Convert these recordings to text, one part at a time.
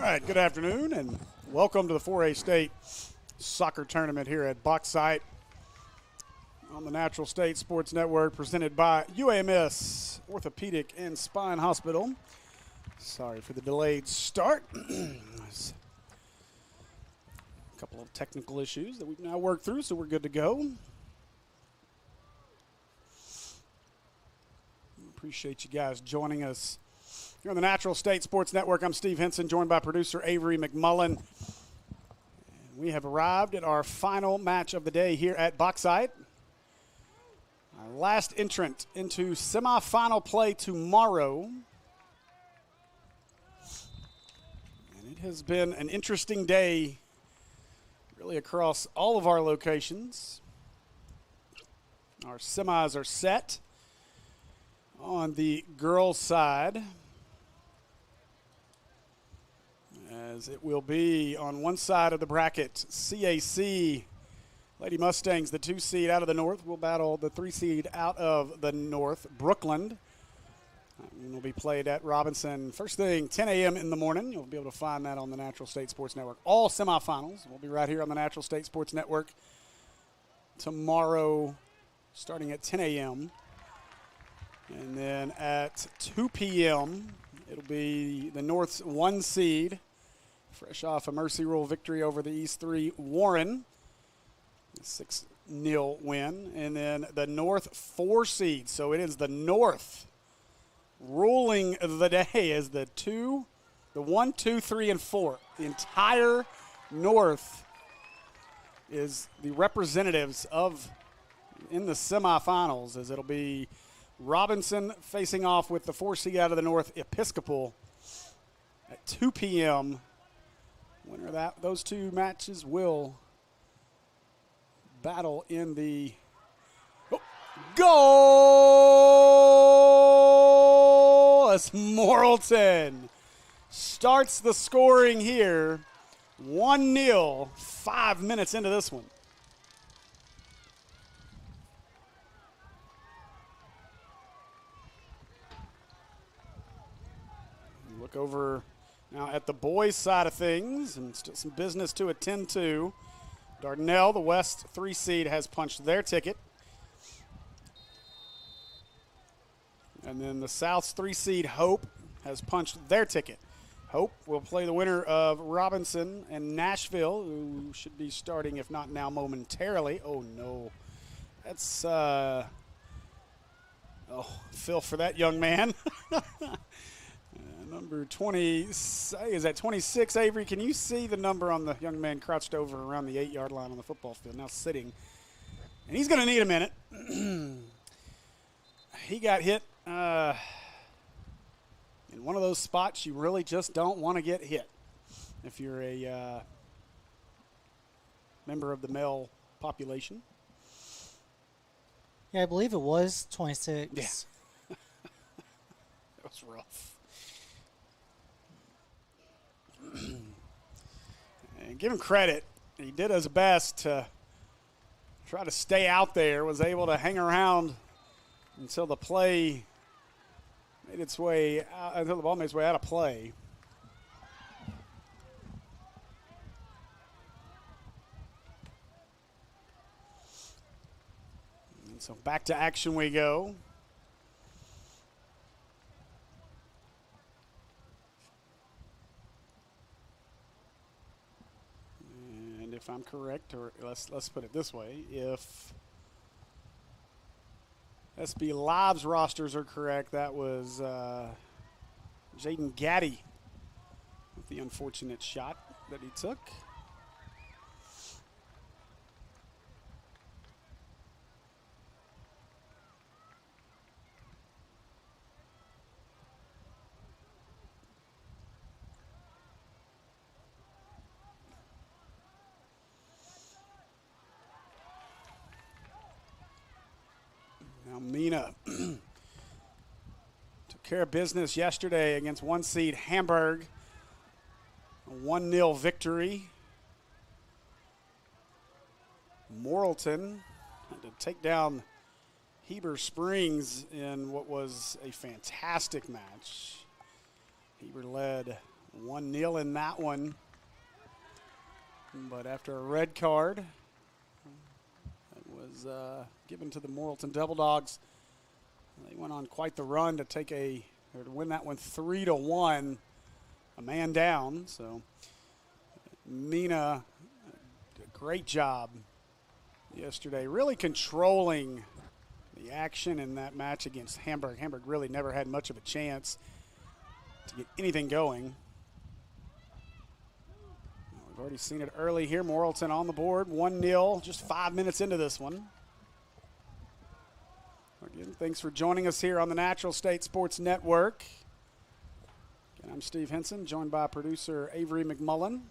right, good afternoon, and welcome to the 4A State Soccer Tournament here at Bauxite on the Natural State Sports Network, presented by UAMS Orthopedic and Spine Hospital. Sorry for the delayed start. A couple of technical issues that we've now worked through, so we're good to go. Appreciate you guys joining us here on the Natural State Sports Network. I'm Steve Henson, joined by producer Avery McMullen. And we have arrived at our final match of the day here at Bauxite. Our last entrant into semifinal play tomorrow. And it has been an interesting day really across all of our locations. Our semis are set on the girls' side, as it will be on one side of the bracket. CAC Lady Mustangs, the 2 seed out of the north, will battle the 3 seed out of the north, Brookland. Will be played at Robinson first thing 10 a.m. in the morning. You'll be able to find that on the Natural State Sports Network. All semifinals will be right here on the Natural State Sports Network tomorrow starting at 10 a.m. And then at 2 p.m., it'll be the North's 1 seed, fresh off a Mercy Rule victory over the East 3 Warren, a 6-0 win. And then the North 4 seed. So it is the North ruling the day as the 1, 2, 3, and 4. The entire North is the representatives of in the semifinals, as it'll be Robinson facing off with the 4 seed out of the North, Episcopal, at 2 p.m. Winner of those 2 matches will battle in the goal. As Morrilton starts the scoring here, 1-0, 5 minutes into this one. Look over now at the boys' side of things, and still some business to attend to. Dardanelle, the West 3 seed, has punched their ticket. And then the South's 3 seed, Hope, has punched their ticket. Hope will play the winner of Robinson and Nashville, who should be starting, if not now, momentarily. Oh, no. That's, Phil for that young man. Number 20, is that 26, Avery? Can you see the number on the young man crouched over around the 8-yard line on the football field, now sitting? And he's going to need a minute. He got hit in one of those spots you really just don't want to get hit if you're a member of the male population. Yeah, I believe it was 26. Yeah. That was rough. And give him credit. He did his best to try to stay out there, was able to hang around until the play made its way out, until the ball made its way out of play. And so back to action we go. If I'm correct, or let's put it this way, if SB Live's rosters are correct, that was Jaden Gaddy with the unfortunate shot that he took. Now Mena took care of business yesterday against 1 seed Hamburg. A 1-0 victory. Morrilton had to take down Heber Springs in what was a fantastic match. Heber led 1-0 in that one. But after a red card that was given to the Morrilton Devil Dogs, they went on quite the run to to win that one 3-1, a man down. So Mena, a great job yesterday, really controlling the action in that match against Hamburg. Hamburg really never had much of a chance to get anything going. We've already seen it early here. Morrilton on the board, 1-0, just 5 minutes into this one. Again, thanks for joining us here on the Natural State Sports Network. Again, I'm Steve Henson, joined by producer Avery McMullen.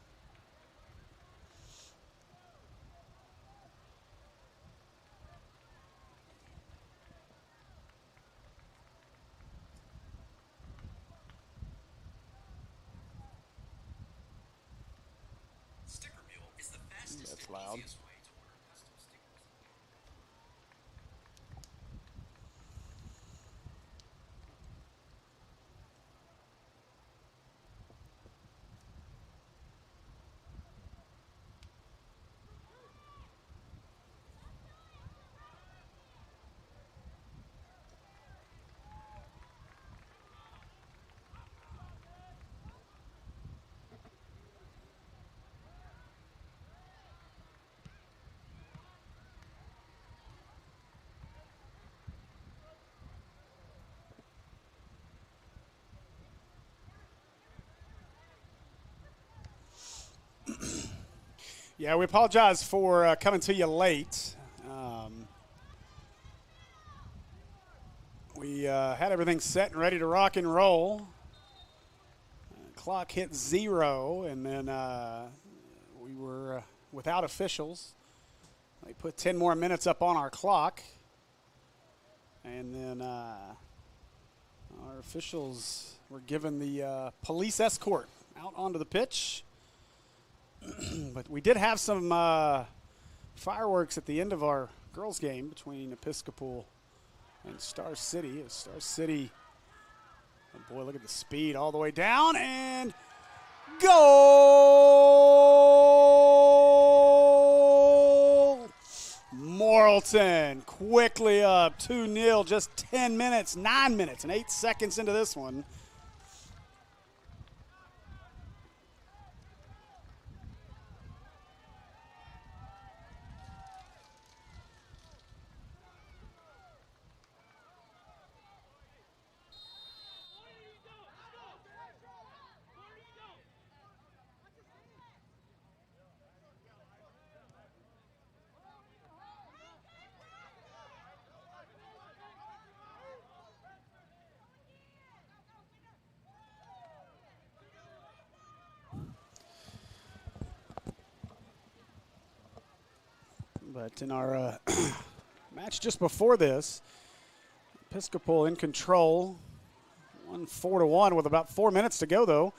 That's loud. Yeah, we apologize for coming to you late. We had everything set and ready to rock and roll. Clock hit 0, and then we were without officials. They put 10 more minutes up on our clock. And then our officials were given the police escort out onto the pitch. But we did have some fireworks at the end of our girls' game between Episcopal and Star City. Star City, oh boy, look at the speed all the way down, and goal! Morrilton quickly up, 2-0, just 9 minutes and 8 seconds into this one. But in our match just before this, Episcopal in control, won 4-1 with about 4 minutes to go, though.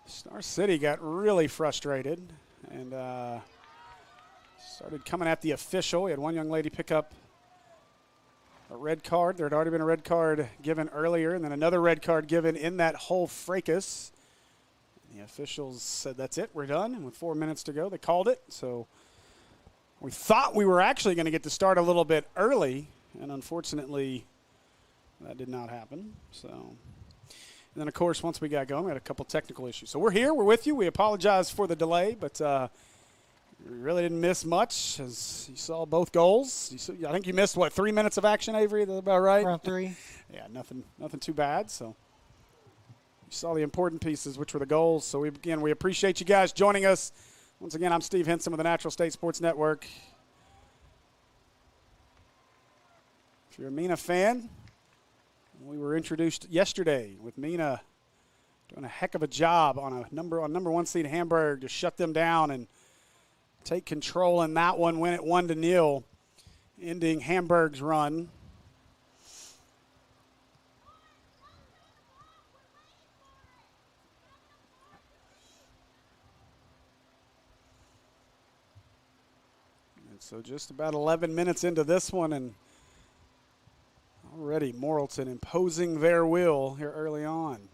Star City got really frustrated and started coming at the official. We had one young lady pick up a red card. There had already been a red card given earlier, and then another red card given in that whole fracas. The officials said, that's it, we're done. And with 4 minutes to go, they called it. So we thought we were actually going to get to start a little bit early, and unfortunately, that did not happen. So, and then, of course, once we got going, we had a couple technical issues. So we're here. We're with you. We apologize for the delay, but we really didn't miss much, as you saw both goals. I think you missed, 3 minutes of action, Avery? That's about right? Around 3. Yeah, nothing too bad. So you saw the important pieces, which were the goals. So, we appreciate you guys joining us. Once again, I'm Steve Henson with the Natural State Sports Network. If you're a Mena fan, we were introduced yesterday with Mena doing a heck of a job on number 1 seed Hamburg to shut them down and take control in that one, win it 1-0, ending Hamburg's run. So just about 11 minutes into this one, and already Morrilton imposing their will here early on.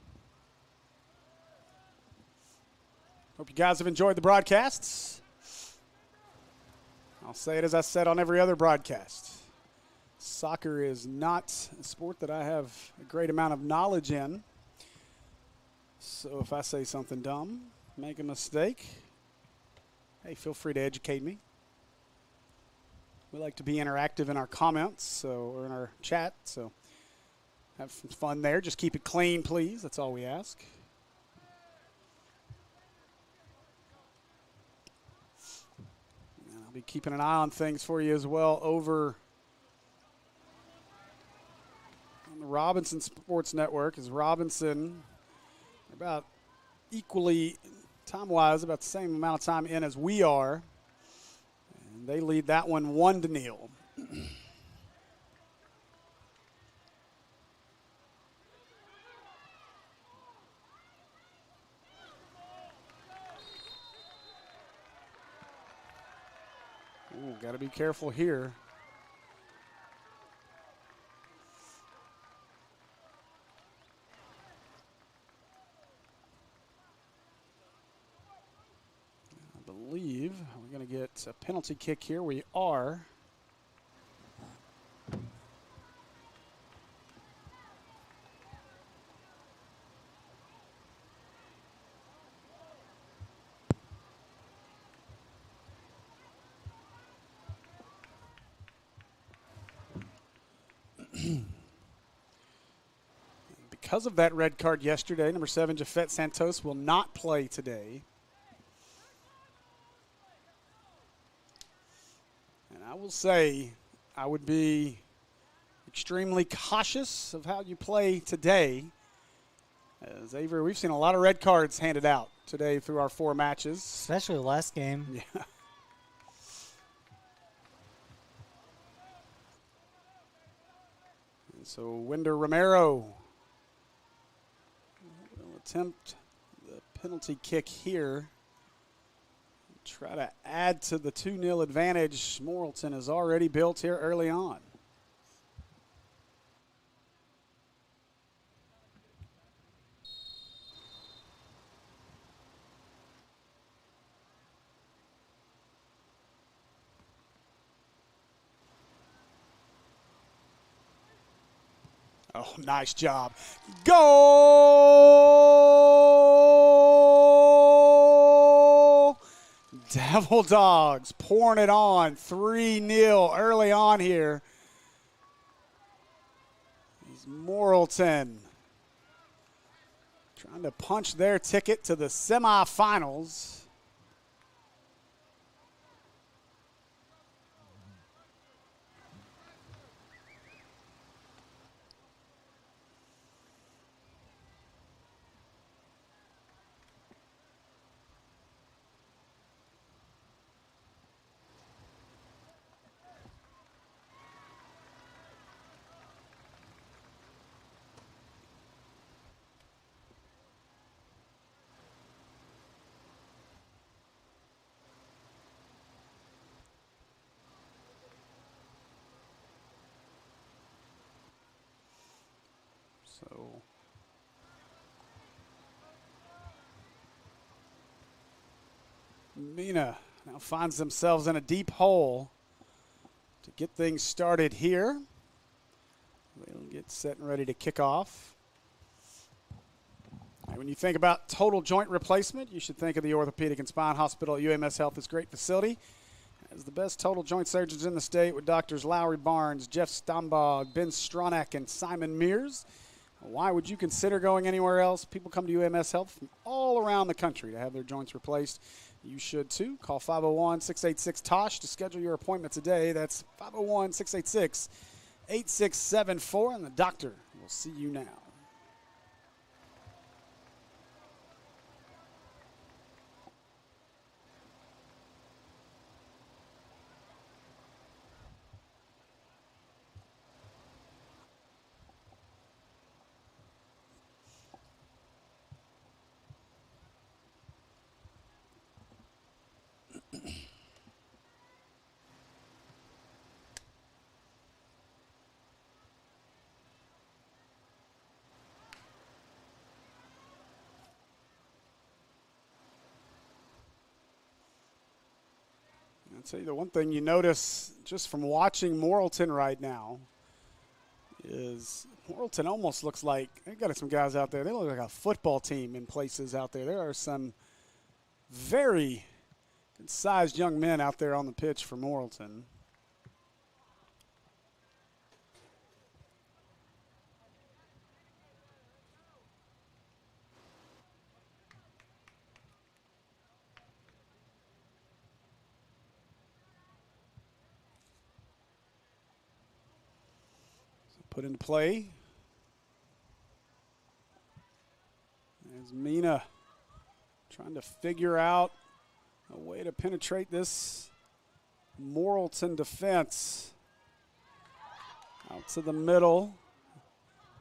Hope you guys have enjoyed the broadcasts. I'll say it as I said on every other broadcast. Soccer is not a sport that I have a great amount of knowledge in. So if I say something dumb, make a mistake, hey, feel free to educate me. We like to be interactive in our comments or in our chat, so have some fun there. Just keep it clean, please. That's all we ask. And I'll be keeping an eye on things for you as well over on the Robinson Sports Network. As Robinson, about equally, time-wise, about the same amount of time in as we are. And they lead that one 1-0. Got to be careful here. I believe we're going to get a penalty kick here. We are. Because of that red card yesterday, number 7, Jafet Santos, will not play today. And I will say I would be extremely cautious of how you play today. As Avery, we've seen a lot of red cards handed out today through our 4 matches. Especially the last game. Yeah. And so Winder Romero will attempt the penalty kick here. Try to add to the 2-0 advantage Morrilton has already built here early on. Oh, nice job. Goal! Devil Dogs pouring it on. 3-0 early on here. It's Morrilton trying to punch their ticket to the semifinals. So Mena now finds themselves in a deep hole to get things started here. They'll get set and ready to kick off. And when you think about total joint replacement, you should think of the Orthopedic and Spine Hospital at UMS Health. This great facility has the best total joint surgeons in the state with doctors Lowry Barnes, Jeff Stambog, Ben Stronach, and Simon Mears. Why would you consider going anywhere else? People come to UMS Health from all around the country to have their joints replaced. You should too. Call 501-686-TOSH to schedule your appointment today. That's 501-686-8674, and the doctor will see you now. tell you the one thing you notice just from watching Morrilton right now is Morrilton almost looks like, they got some guys out there, they look like a football team in places out there. There are some very good-sized young men out there on the pitch for Morrilton. Put into play. There's Mena trying to figure out a way to penetrate this Morrilton defense. Out to the middle.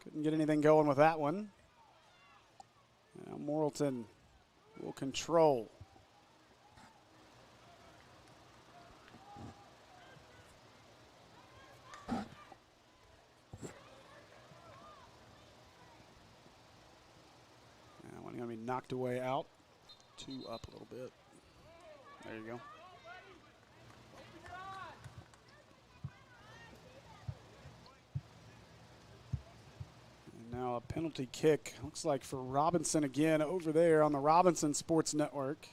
Couldn't get anything going with that one. Now Morrilton will control. Going to be knocked away out. 2 up a little bit. There you go. And now a penalty kick. Looks like for Robinson again over there on the Robinson Sports Network.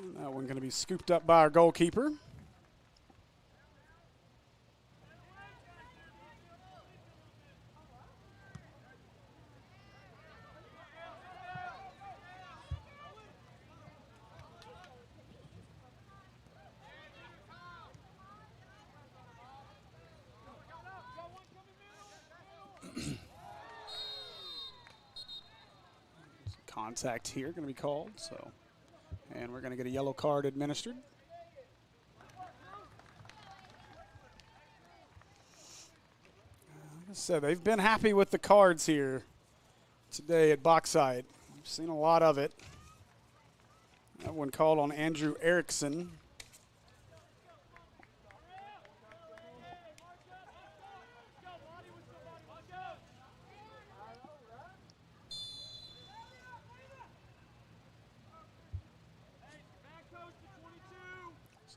And that one going to be scooped up by our goalkeeper. Contact here going to be called, so. And we're going to get a yellow card administered. Like I said, they've been happy with the cards here today at Boxside. We've seen a lot of it. That one called on Andrew Erickson.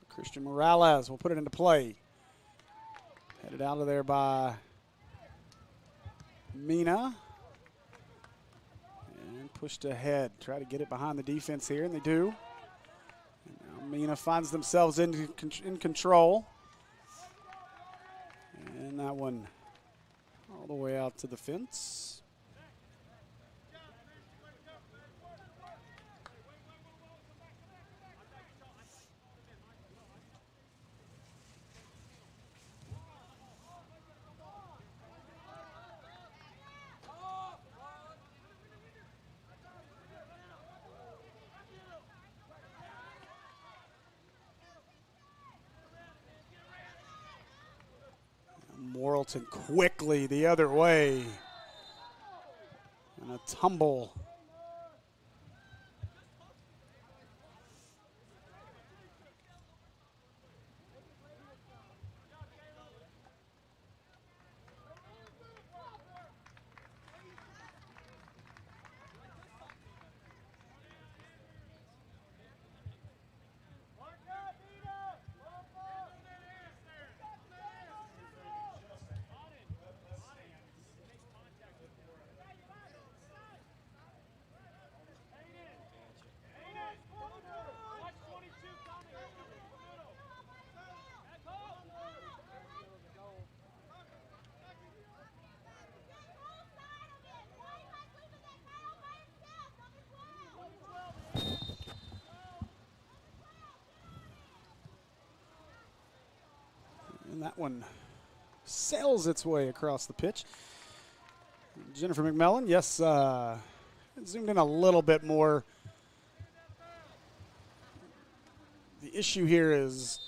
Christian Morales will put it into play. Headed out of there by Mena. And pushed ahead. Try to get it behind the defense here, and they do. And now Mena finds themselves in control. And that one all the way out to the fence. Morrilton quickly the other way. And a tumble. And that one sails its way across the pitch. Jennifer McMillan, yes, zoomed in a little bit more. the issue here is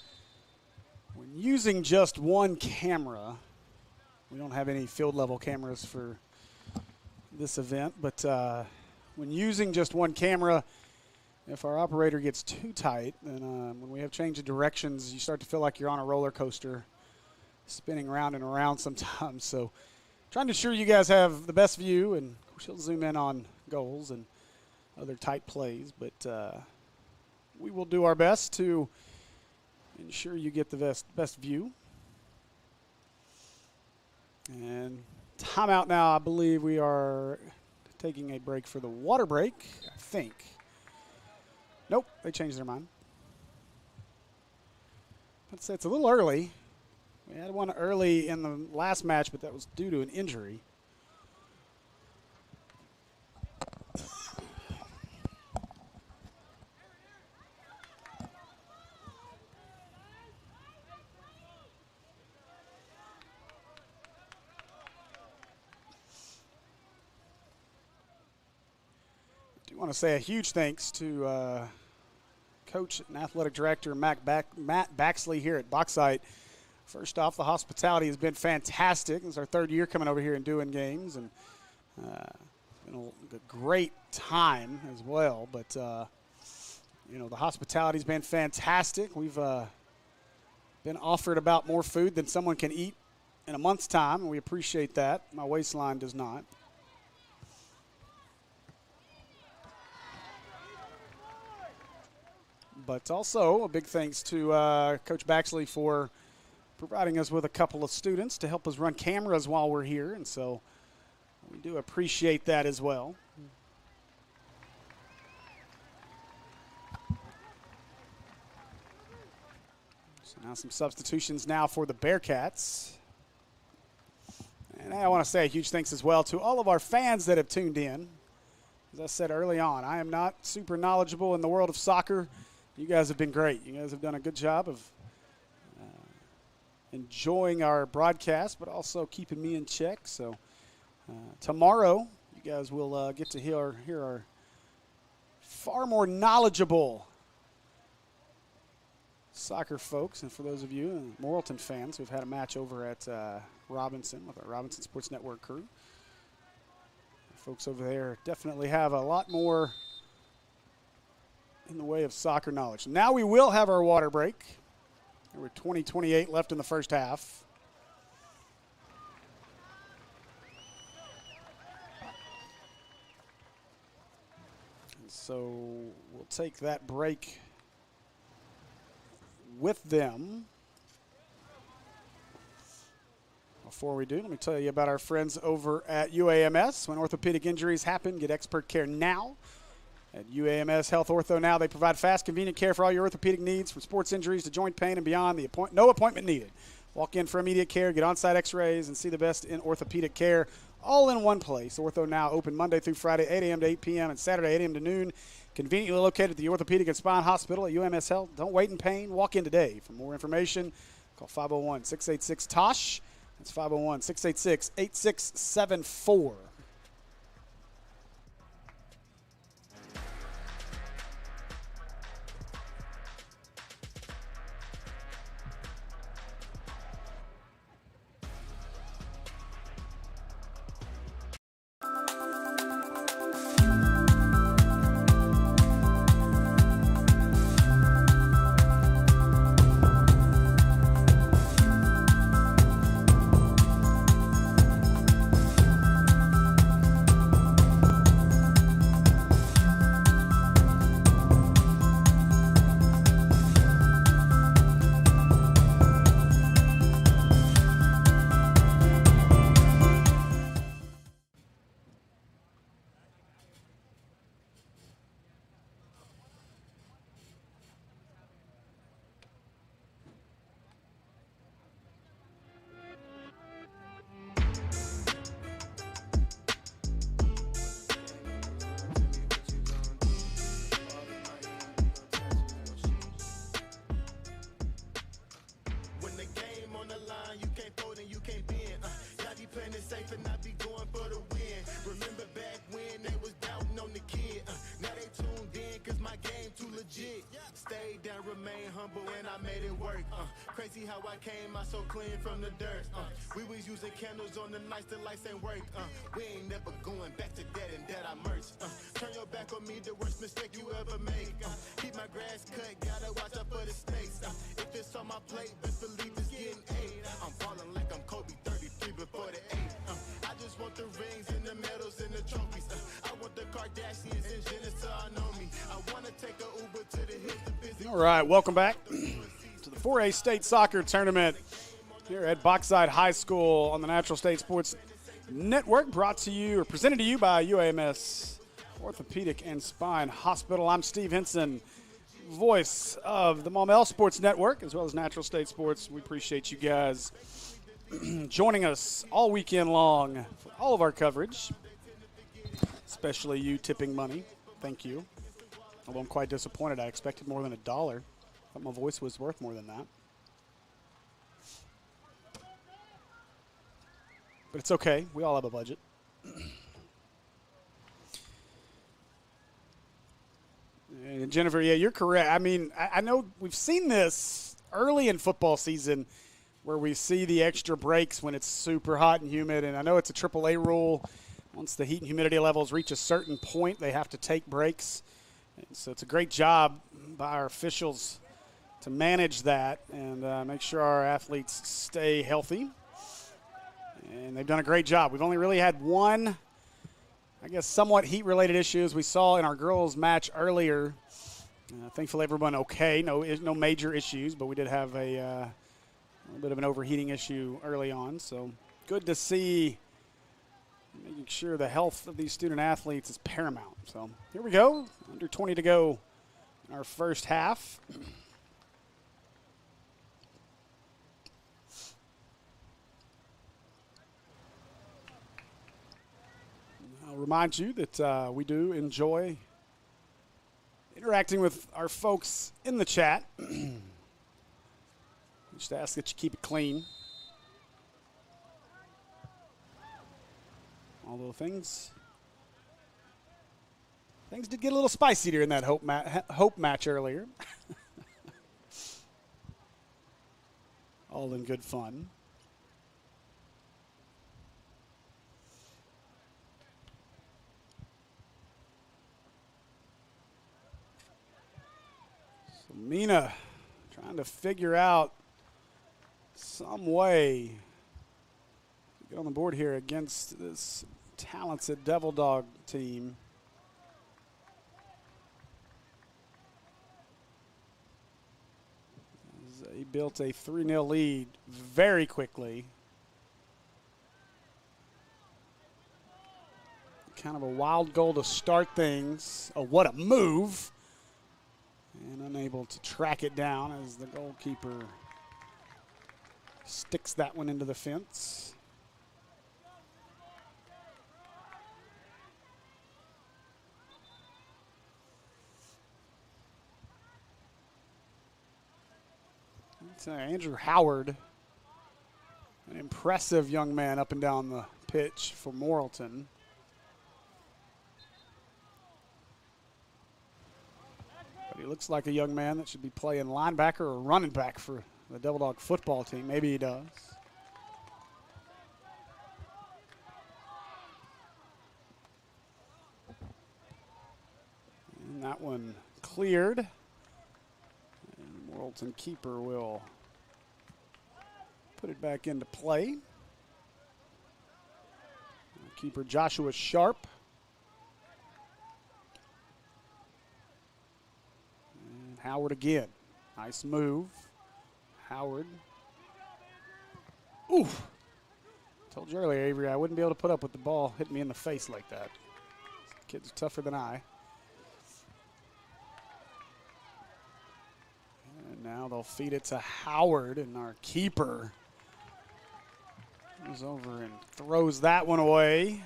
when using just one camera, we don't have any field level cameras for this event, but when using just one camera, if our operator gets too tight, then when we have change of directions, you start to feel like you're on a roller coaster spinning round and around sometimes. So trying to ensure you guys have the best view, and of course he'll zoom in on goals and other tight plays, but we will do our best to ensure you get the best view. And timeout now. I believe we are taking a break for the water break, I think. Nope, they changed their mind. Let's say it's a little early. We had one early in the last match, but that was due to an injury. I want to say a huge thanks to Coach and Athletic Director Matt Baxley here at Bauxite. First off, the hospitality has been fantastic. It's our third year coming over here and doing games, and it's been a great time as well. But, the hospitality's been fantastic. We've been offered about more food than someone can eat in a month's time, and we appreciate that. My waistline does not. But also a big thanks to Coach Baxley for providing us with a couple of students to help us run cameras while we're here. And so we do appreciate that as well. So now some substitutions now for the Bearcats. And I want to say a huge thanks as well to all of our fans that have tuned in. As I said early on, I am not super knowledgeable in the world of soccer. You guys have been great. You guys have done a good job of enjoying our broadcast, but also keeping me in check. So tomorrow, you guys will get to hear our far more knowledgeable soccer folks. And for those of you Morrilton fans who've had a match over at Robinson with our Robinson Sports Network crew, folks over there definitely have a lot more in the way of soccer knowledge. Now we will have our water break. There were 20-28 left in the first half. And so we'll take that break with them. Before we do, let me tell you about our friends over at UAMS. When orthopedic injuries happen, get expert care now. At UAMS Health Ortho Now, they provide fast, convenient care for all your orthopedic needs, from sports injuries to joint pain and beyond. No appointment needed. Walk in for immediate care, get on-site x-rays, and see the best in orthopedic care all in one place. Ortho Now, open Monday through Friday, 8 a.m. to 8 p.m. and Saturday, 8 a.m. to noon. Conveniently located at the Orthopedic and Spine Hospital at UAMS Health. Don't wait in pain. Walk in today. For more information, call 501-686-TOSH. That's 501-686-8674. Crazy how I came out so clean from the dirt. We was using candles on the nights the lights ain't work. We ain't never going back to that and that I merch. Turn your back on me, the worst mistake you ever make. Keep my grass cut, gotta watch out for the snakes. If it's on my plate, best believe it's getting eight. I'm falling like I'm Kobe, 33 before the 8. I just want the rings and the medals and the trophies. I want the Kardashians and Jenner to all know me. I wanna take a Uber to the hills to visit. All right, welcome back to the 4A State Soccer Tournament here at Bauxite High School on the Natural State Sports Network, brought to you or presented to you by UAMS Orthopedic and Spine Hospital. I'm Steve Henson, voice of the Maumelle Sports Network as well as Natural State Sports. We appreciate you guys joining us all weekend long for all of our coverage, especially you tipping money. Thank you. Although I'm quite disappointed. I expected more than $1. Thought my voice was worth more than that. But it's okay. We all have a budget. And Jennifer, yeah, you're correct. I mean, I know we've seen this early in football season where we see the extra breaks when it's super hot and humid. And I know it's a AAA rule. Once the heat and humidity levels reach a certain point, they have to take breaks. And so it's a great job by our officials to manage that and make sure our athletes stay healthy. And they've done a great job. We've only really had one, I guess, somewhat heat-related issues we saw in our girls' match earlier. Thankfully, everyone okay. No major issues, but we did have a little bit of an overheating issue early on. So good to see. Making sure the health of these student athletes is paramount. So here we go. Under 20 to go in our first half. I'll remind you that we do enjoy interacting with our folks in the chat. Just ask that you keep it clean. Although things did get a little spicy during that hope match earlier. All in good fun. So Mena trying to figure out some way to get on the board here against this talented Devil Dog team. He built a 3-0 lead very quickly. Kind of a wild goal to start things. Oh, what a move. And unable to track it down as the goalkeeper sticks that one into the fence. It's Andrew Howard, an impressive young man up and down the pitch for Morrilton. But he looks like a young man that should be playing linebacker or running back for the Devil Dog football team. Maybe he does. And that one cleared. And Morrilton keeper will put it back into play. Keeper Joshua Sharp. And Howard again. Nice move. Howard. Ooh. Told you earlier, Avery, I wouldn't be able to put up with the ball hitting me in the face like that. This kid's tougher than I. And now they'll feed it to Howard, and our keeper goes over and throws that one away.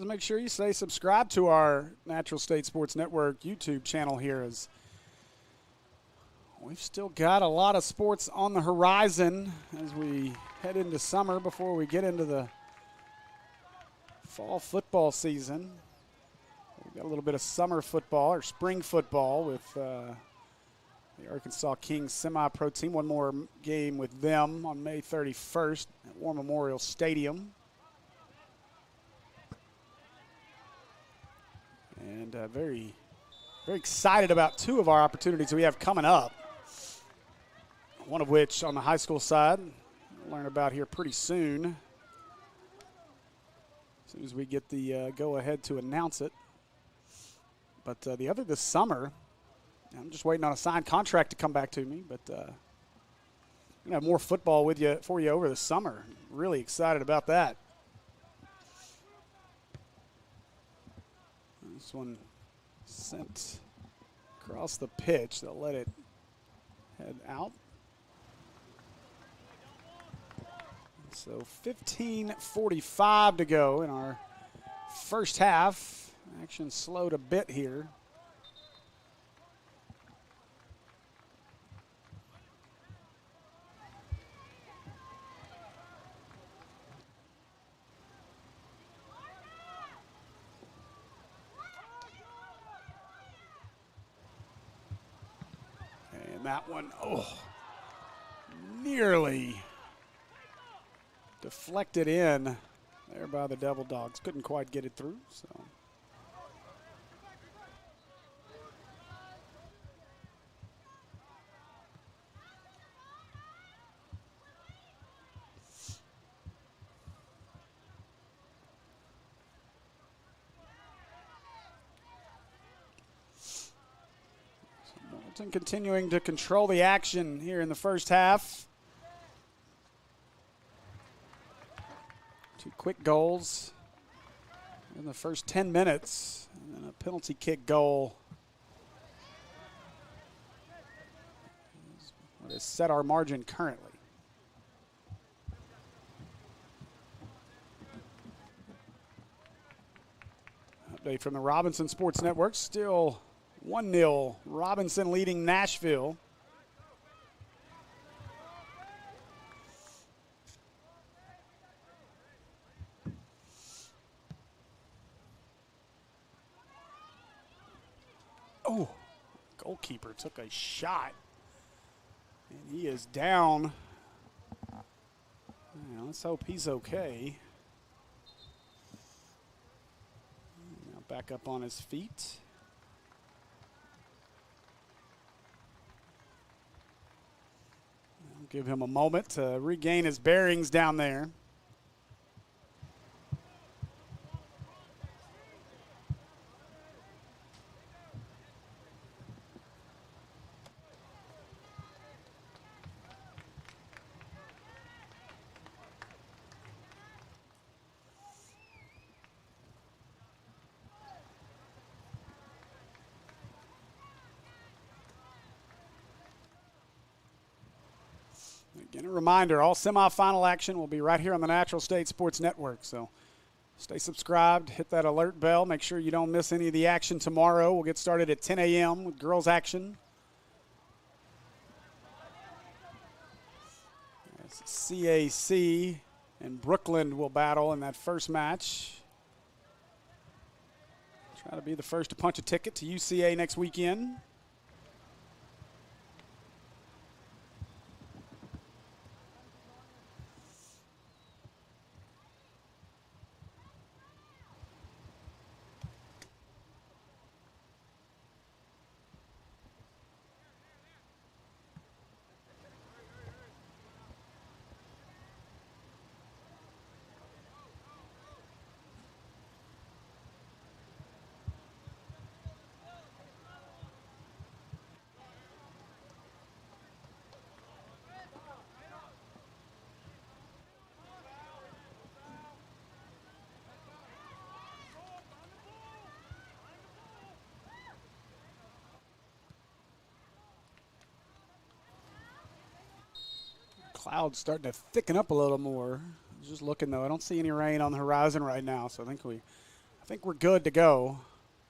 Make sure you say subscribe to our Natural State Sports Network YouTube channel here, as We've still got a lot of sports on the horizon as we head into summer before we get into the fall football season. We've got a little bit of summer football or spring football with the Arkansas Kings semi-pro team. One more game with them on May 31st at War Memorial Stadium. And very, very excited about two of our opportunities we have coming up. One of which on the high school side, we'll learn about here pretty soon. As soon as we get the go-ahead to announce it. But the other this summer, I'm just waiting on a signed contract to come back to me. But I'm going to have more football for you over the summer. Really excited about that. This one sent across the pitch. They'll let it head out. So 15:45 to go in our first half. Action slowed a bit here. And that one, nearly deflected in there by the Devil Dogs. Couldn't quite get it through, so. Morrilton continuing to control the action here in the first half. Two quick goals in the first 10 minutes, and then a penalty kick goal. What has set our margin currently. Update from the Robinson Sports Network. Still 1-0. Robinson leading Nashville. Oh, goalkeeper took a shot, and he is down. Now, let's hope he's okay. Now back up on his feet. I'll give him a moment to regain his bearings down there. Again, a reminder, all semifinal action will be right here on the Natural State Sports Network. So stay subscribed, hit that alert bell. Make sure you don't miss any of the action tomorrow. We'll get started at 10 a.m. with girls action. CAC and Brooklyn will battle in that first match. Try to be the first to punch a ticket to UCA next weekend. Clouds starting to thicken up a little more. Just looking though, I don't see any rain on the horizon right now, so I think we're good to go.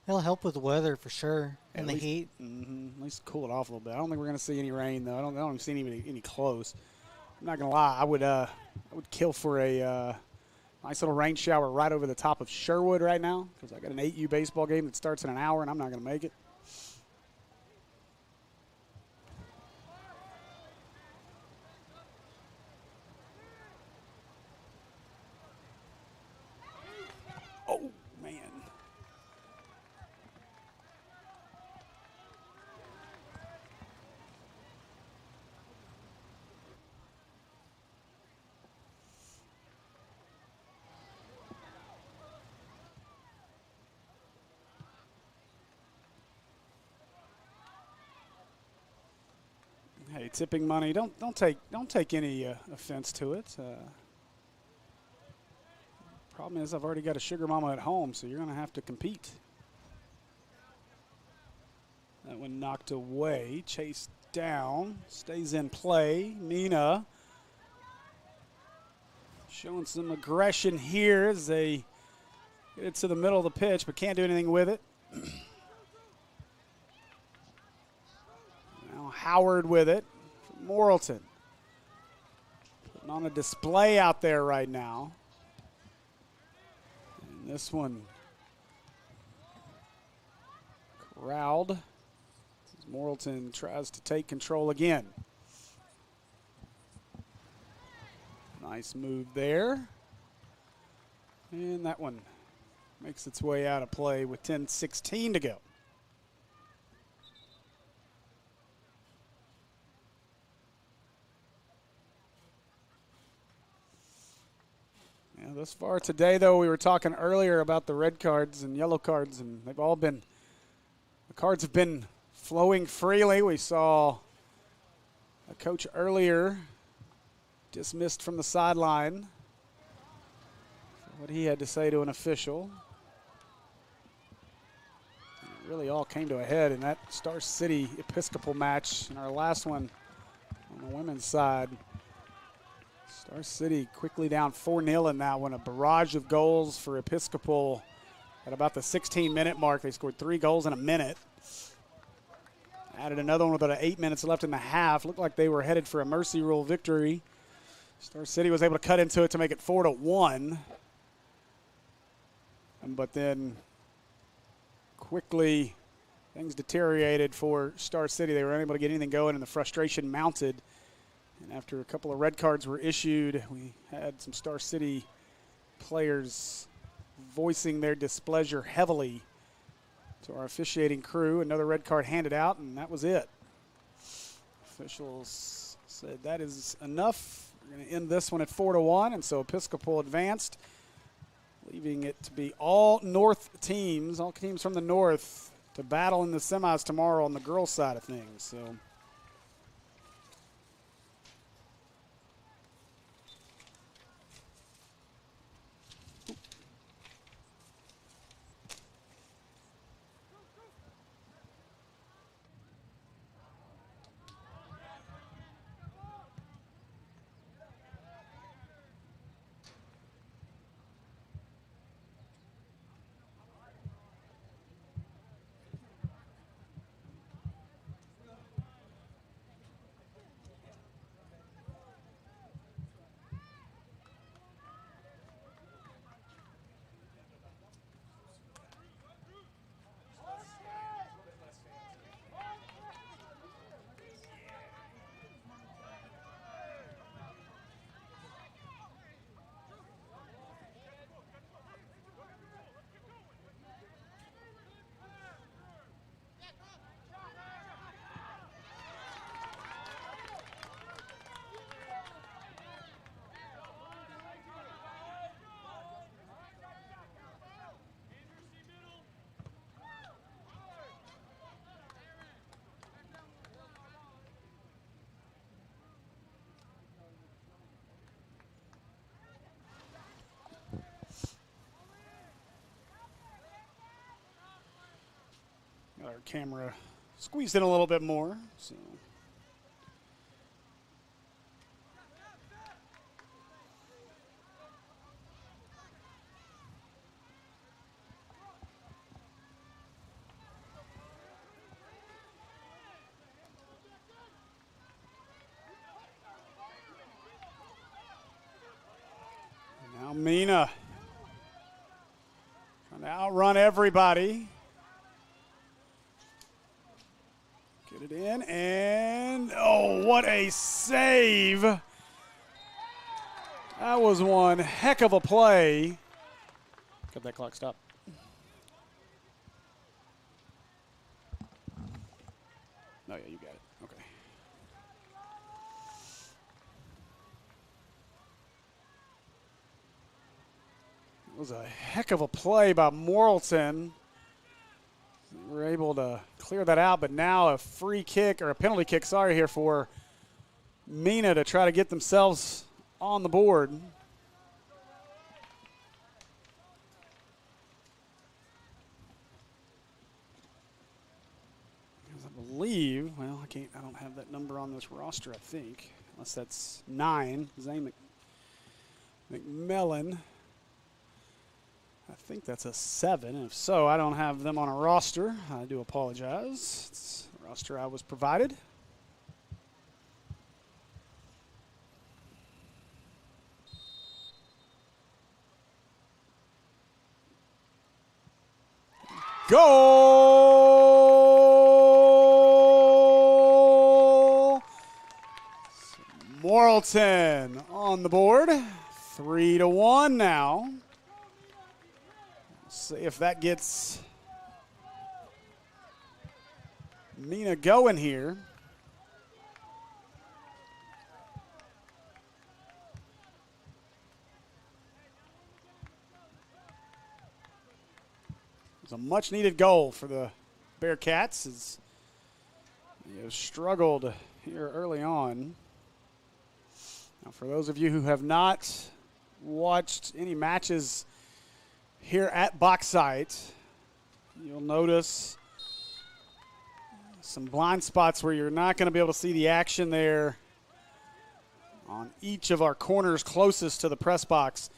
It'll help with the weather for sure and the At least, heat. at least cool it off a little bit. I don't think we're going to see any rain though. I don't even see any close. I'm not going to lie. I would kill for a nice little rain shower right over the top of Sherwood right now because I got an 8U baseball game that starts in an hour and I'm not going to make it. Oh, man. Hey, tipping money. Don't take any offense to it. Problem is, I've already got a sugar mama at home, so you're going to have to compete. That one knocked away, chased down, stays in play. Mena showing some aggression here as they get it to the middle of the pitch, but can't do anything with it. Now Howard with it from Morrilton. Putting on a display out there right now. And this one corralled as Morrilton tries to take control again. Nice move there. And that one makes its way out of play with 10:16 to go. Yeah, thus far today, though, we were talking earlier about the red cards and yellow cards, and they've all been, the cards have been flowing freely. We saw a coach earlier dismissed from the sideline for what he had to say to an official. It really all came to a head in that Star City Episcopal match in our last one on the women's side. Star City quickly down 4-0 in that one. A barrage of goals for Episcopal at about the 16-minute mark. They scored 3 goals in a minute. Added another one with about 8 minutes left in the half. Looked like they were headed for a mercy rule victory. Star City was able to cut into it to make it 4-1. But then quickly things deteriorated for Star City. They were unable to get anything going, and the frustration mounted. And after a couple of red cards were issued, we had some Star City players voicing their displeasure heavily to our officiating crew. Another red card handed out, and that was it. Officials said that is enough. We're going to end this one at 4-1, and so Episcopal advanced, leaving it to be all North teams, all teams from the North, to battle in the semis tomorrow on the girls' side of things. So. Got our camera squeezed in a little bit more. So. Now Mena trying to outrun everybody. Get it in, and oh, what a save. That was one heck of a play. Got that clock stop. Oh, yeah, you got it. Okay. It was a heck of a play by Morrilton. We were able to clear that out, but now a free kick, or a penalty kick, sorry, here for Mena to try to get themselves on the board. Because I believe, well, I don't have that number on this roster, I think, unless that's 9, Zane McMillan. I think that's a 7. If so, I don't have them on a roster. I do apologize. It's the roster I was provided. Goal! Morrilton on the board. 3-1 now. See if that gets Mena going here. It was a much-needed goal for the Bearcats as they have struggled here early on. Now, for those of you who have not watched any matches here at Bauxite, you'll notice some blind spots where you're not going to be able to see the action there on each of our corners closest to the press box.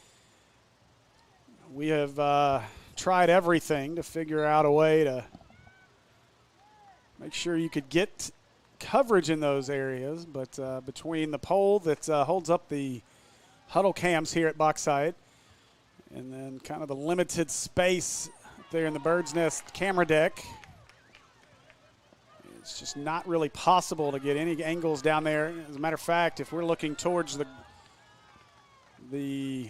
We have tried everything to figure out a way to make sure you could get coverage in those areas, but between the pole that holds up the huddle cams here at Bauxite and then kind of the limited space there in the Bird's Nest camera deck, it's just not really possible to get any angles down there. As a matter of fact, if we're looking towards the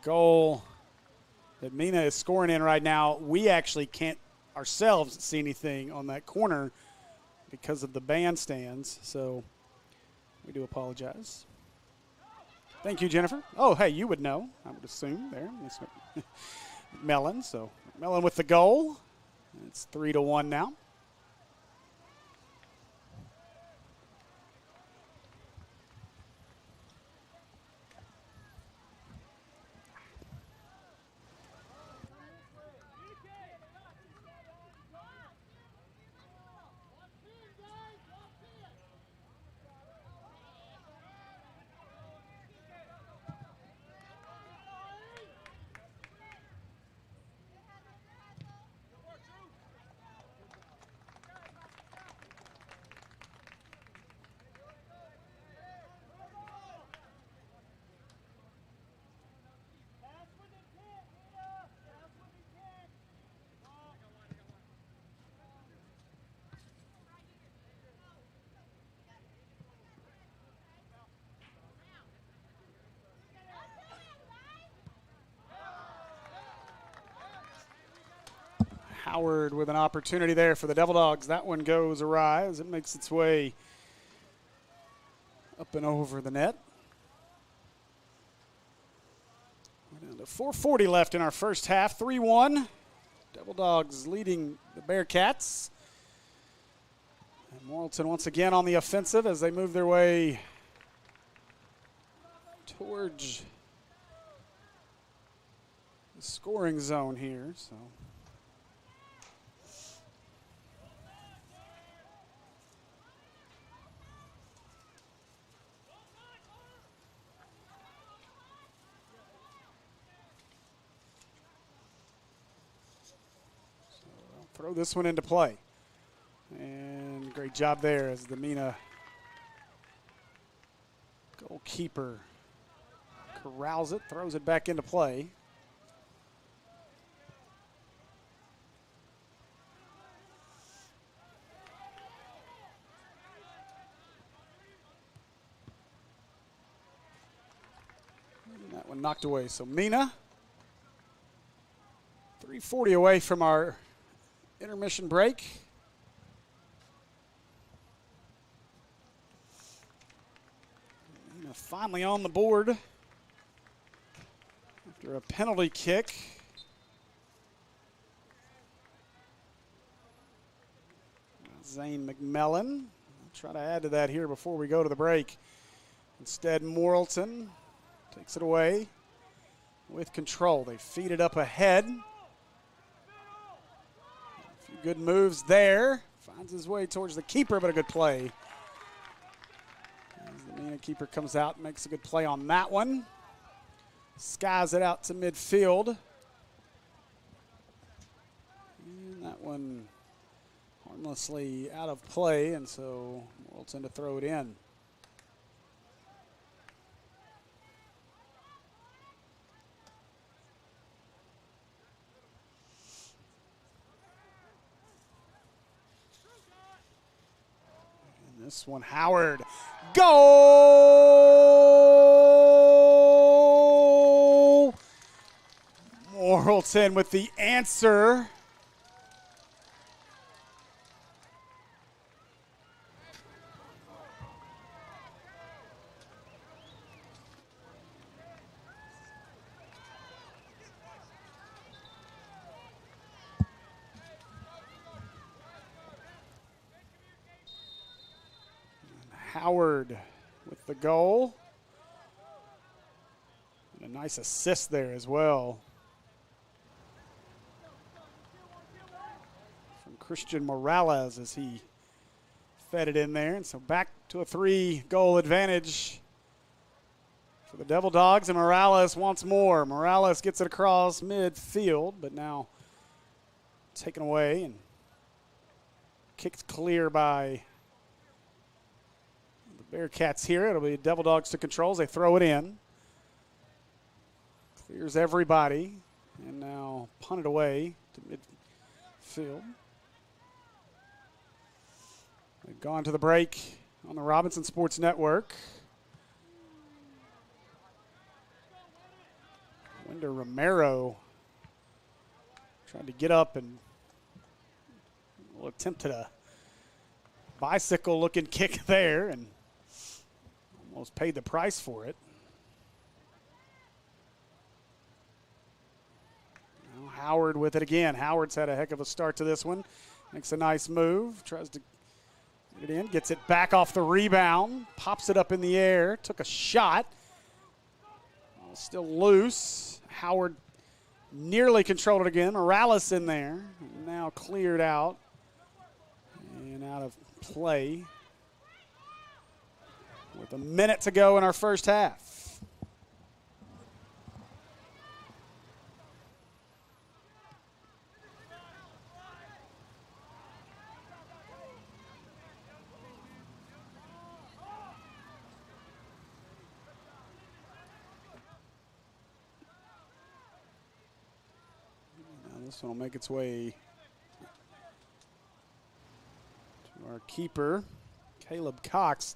goal that Mena is scoring in right now, we actually can't ourselves see anything on that corner because of the bandstands, so we do apologize. Thank you, Jennifer. Oh, hey, you would know, I would assume there. Mellon, so Mellon with the goal. It's 3-1 now. Howard with an opportunity there for the Devil Dogs. That one goes awry as it makes its way up and over the net. We're down to 4:40 left in our first half, 3-1. Devil Dogs leading the Bearcats. And Morrilton once again on the offensive as they move their way towards the scoring zone here. So throw this one into play. And great job there as the Mena goalkeeper corrals it, throws it back into play. And that one knocked away. So Mena, 3:40 away from our intermission break. Mena finally on the board after a penalty kick. Zane McMillan. I'll try to add to that here before we go to the break. Instead, Morrilton takes it away with control. They feed it up ahead. A few good moves there. Finds his way towards the keeper, but a good play. As the Mena keeper comes out and makes a good play on that one. Skies it out to midfield. And that one harmlessly out of play, and so Morrilton to throw it in. And this one, Howard. Goal! Morrilton with the answer. Howard with the goal. And a nice assist there as well from Christian Morales as he fed it in there. And so back to a 3-goal advantage for the Devil Dogs, and Morales wants more. Morales gets it across midfield, but now taken away and kicked clear by Bearcats here. It'll be Devil Dogs to control as they throw it in. Clears everybody. And now punted away to midfield. They've gone to the break on the Robinson Sports Network. Winder Romero tried to get up and attempted a bicycle-looking kick there and almost paid the price for it. Now Howard with it again. Howard's had a heck of a start to this one. Makes a nice move. Tries to get it in. Gets it back off the rebound. Pops it up in the air. Took a shot. Still loose. Howard nearly controlled it again. Morales in there. Now cleared out and out of play. With a minute to go in our first half. Now this one will make its way to our keeper, Caleb Cox.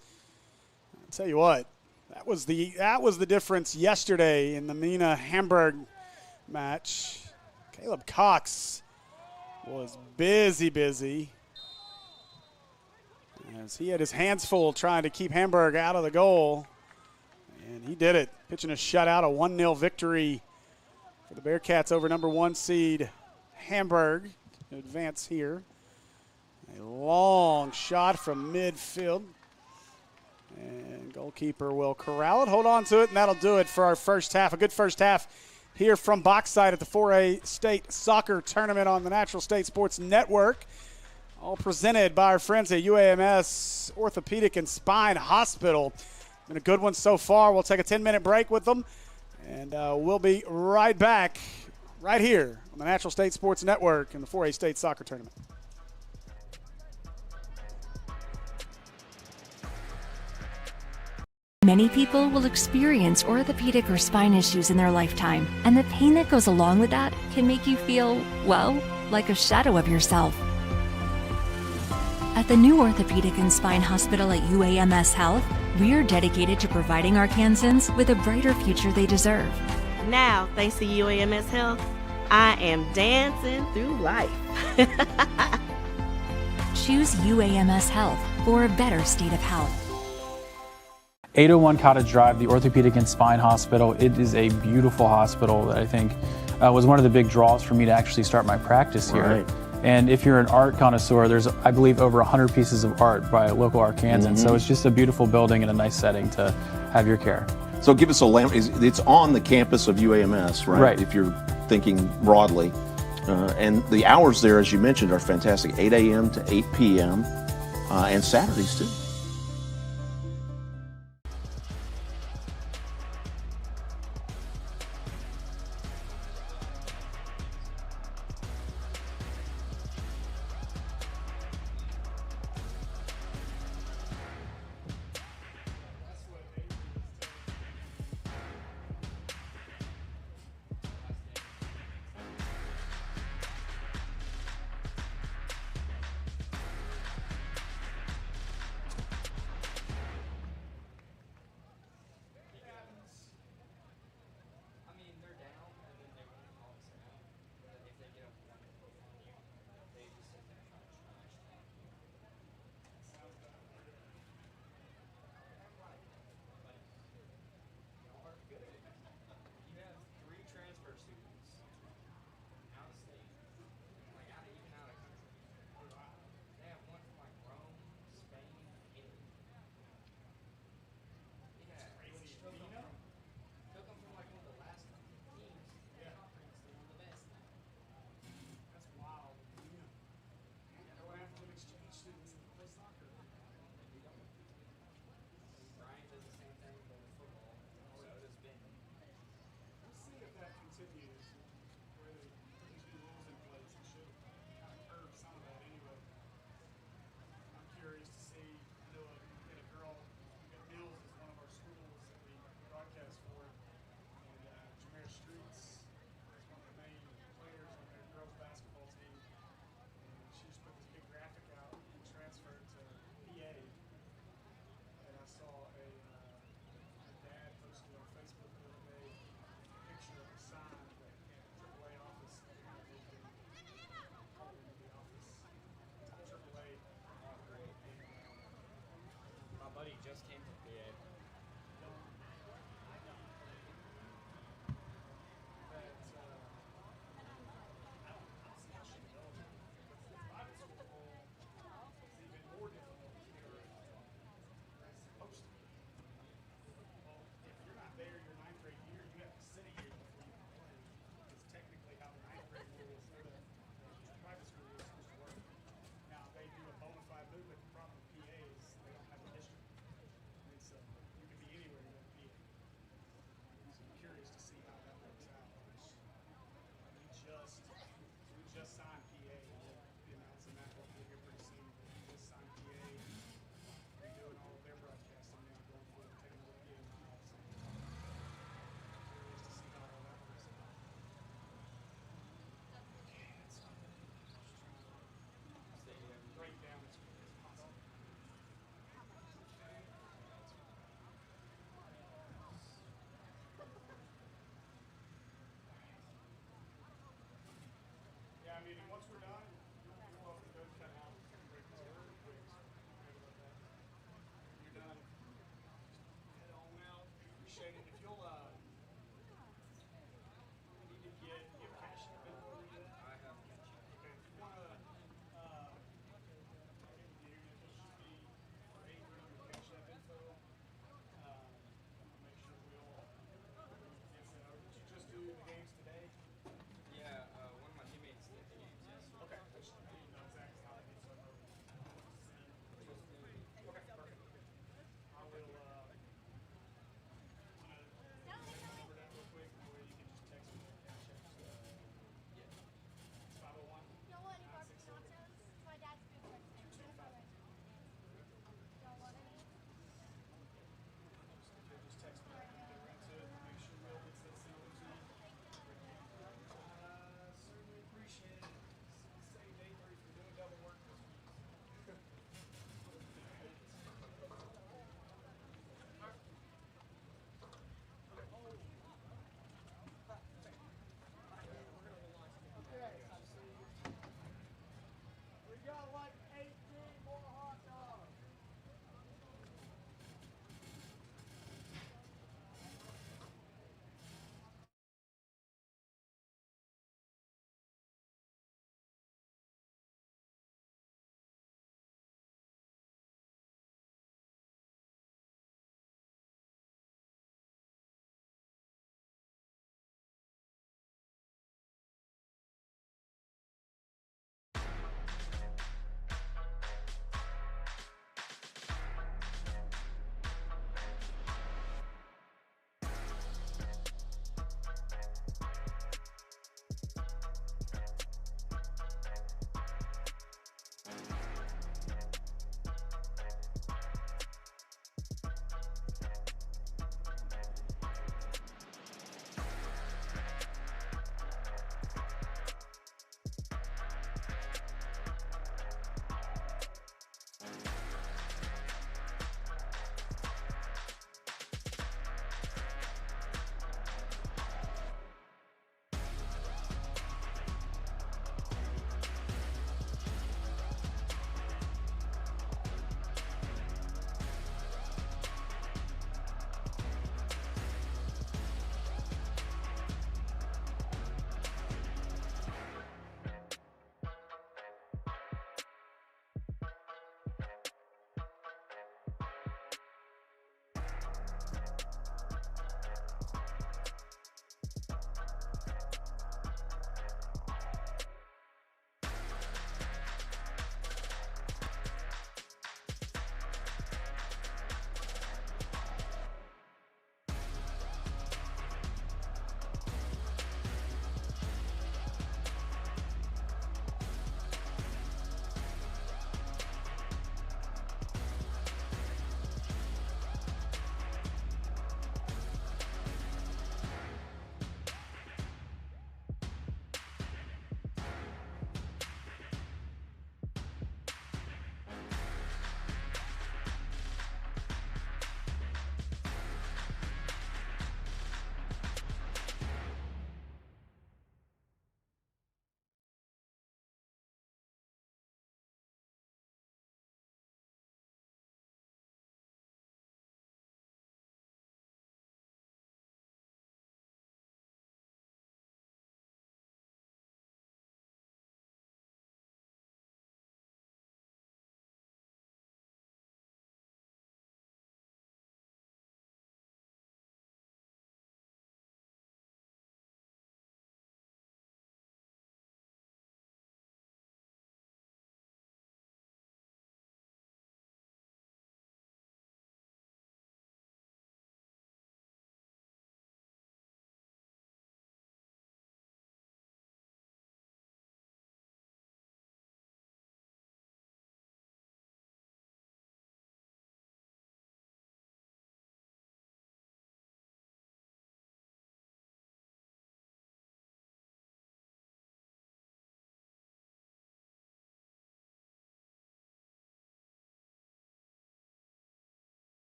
Tell you what, that was the difference yesterday in the Mena Hamburg match. Caleb Cox was busy as he had his hands full trying to keep Hamburg out of the goal, and he did it, pitching a shutout, a 1-0 victory for the Bearcats over number 1 seed Hamburg to advance here. A long shot from midfield. And goalkeeper will corral it, hold on to it, and that'll do it for our first half. A good first half here from Boxside at the 4A State Soccer Tournament on the Natural State Sports Network. All presented by our friends at UAMS Orthopedic and Spine Hospital. Been a good one so far. We'll take a 10-minute break with them, and we'll be right back right here on the Natural State Sports Network in the 4A State Soccer Tournament. Many people will experience orthopedic or spine issues in their lifetime, and the pain that goes along with that can make you feel, well, like a shadow of yourself. At the new Orthopedic and Spine Hospital at UAMS Health, we're dedicated to providing Arkansans with a brighter future they deserve. Now, thanks to UAMS Health, I am dancing through life. Choose UAMS Health for a better state of health. 801 Cottage Drive, the Orthopedic and Spine Hospital. It is a beautiful hospital that I think was one of the big draws for me to actually start my practice here. Right. And if you're an art connoisseur, there's, I believe, over 100 pieces of art by local Arkansans. So it's just a beautiful building and a nice setting to have your care. So give us a it's on the campus of UAMS, right? Right. If you're thinking broadly. And the hours there, as you mentioned, are fantastic. 8 a.m. to 8 p.m. And Saturdays too.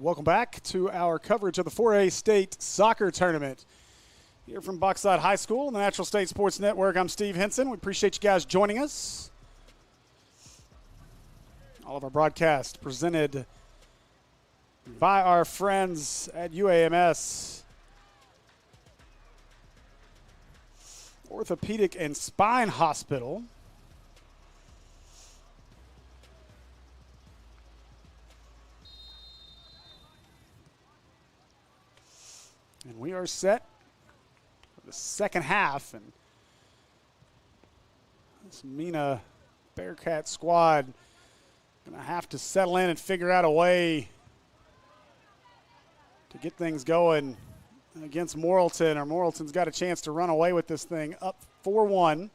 Welcome back to our coverage of the 4A State Soccer Tournament. Here from Bauxite High School on the Natural State Sports Network, I'm Steve Henson. We appreciate you guys joining us. All of our broadcasts presented by our friends at UAMS Orthopedic and Spine Hospital. And we are set for the second half. And this Mena Bearcat squad going to have to settle in and figure out a way to get things going against Morrilton. Or Morrilton's got a chance to run away with this thing up 4-1.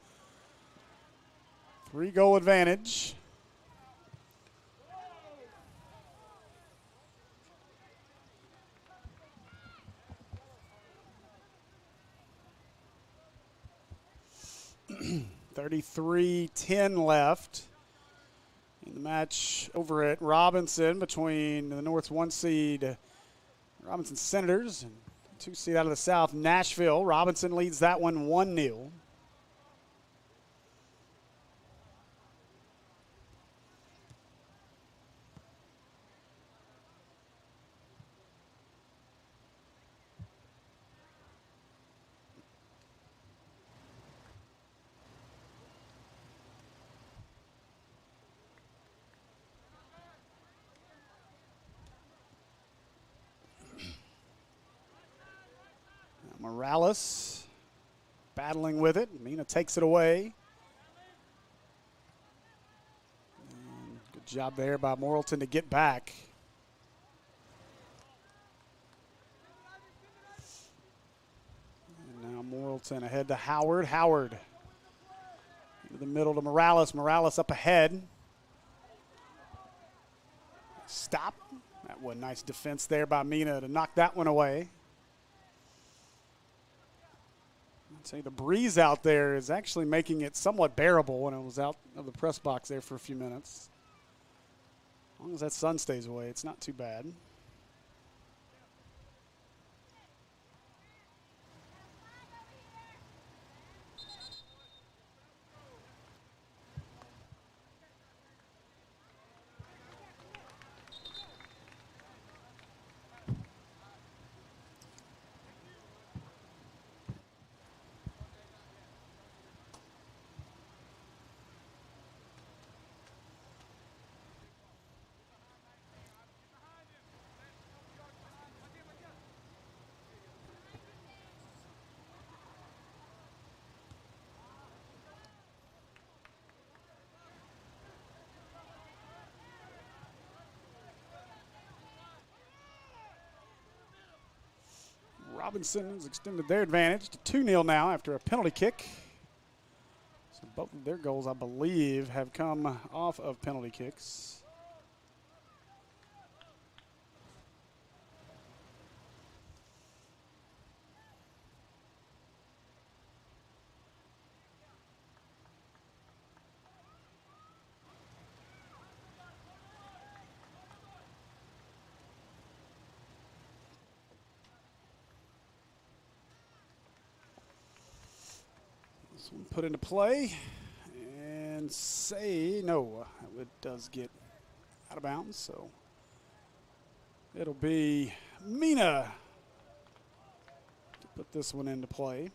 3-goal advantage. .33-10 left in the match over at Robinson between the North's 1 seed Robinson Senators and 2 seed out of the South Nashville. Robinson leads that one 1-0. Morales battling with it. Mena takes it away. And good job there by Morrilton to get back. And now Morrilton ahead to Howard. Howard into the middle to Morales. Morales up ahead. Stop. That was nice defense there by Mena to knock that one away. I'd say the breeze out there is actually making it somewhat bearable when it was out of the press box there for a few minutes. As long as that sun stays away, it's not too bad. Robinson has extended their advantage to 2-0 now after a penalty kick. So both of their goals, I believe, have come off of penalty kicks. This one put into play and say no, it does get out of bounds, so it'll be Mena to put this one into play.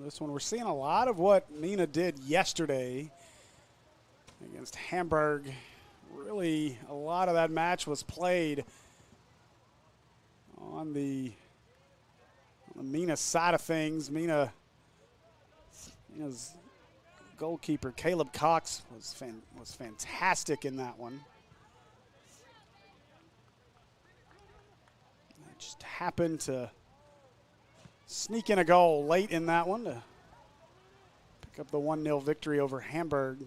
This one, we're seeing a lot of what Mena did yesterday against Hamburg. Really, a lot of that match was played on the Mena side of things. Mena's goalkeeper, Caleb Cox, was fantastic in that one. just happened to sneak in a goal late in that one to pick up the 1-0 victory over Hamburg.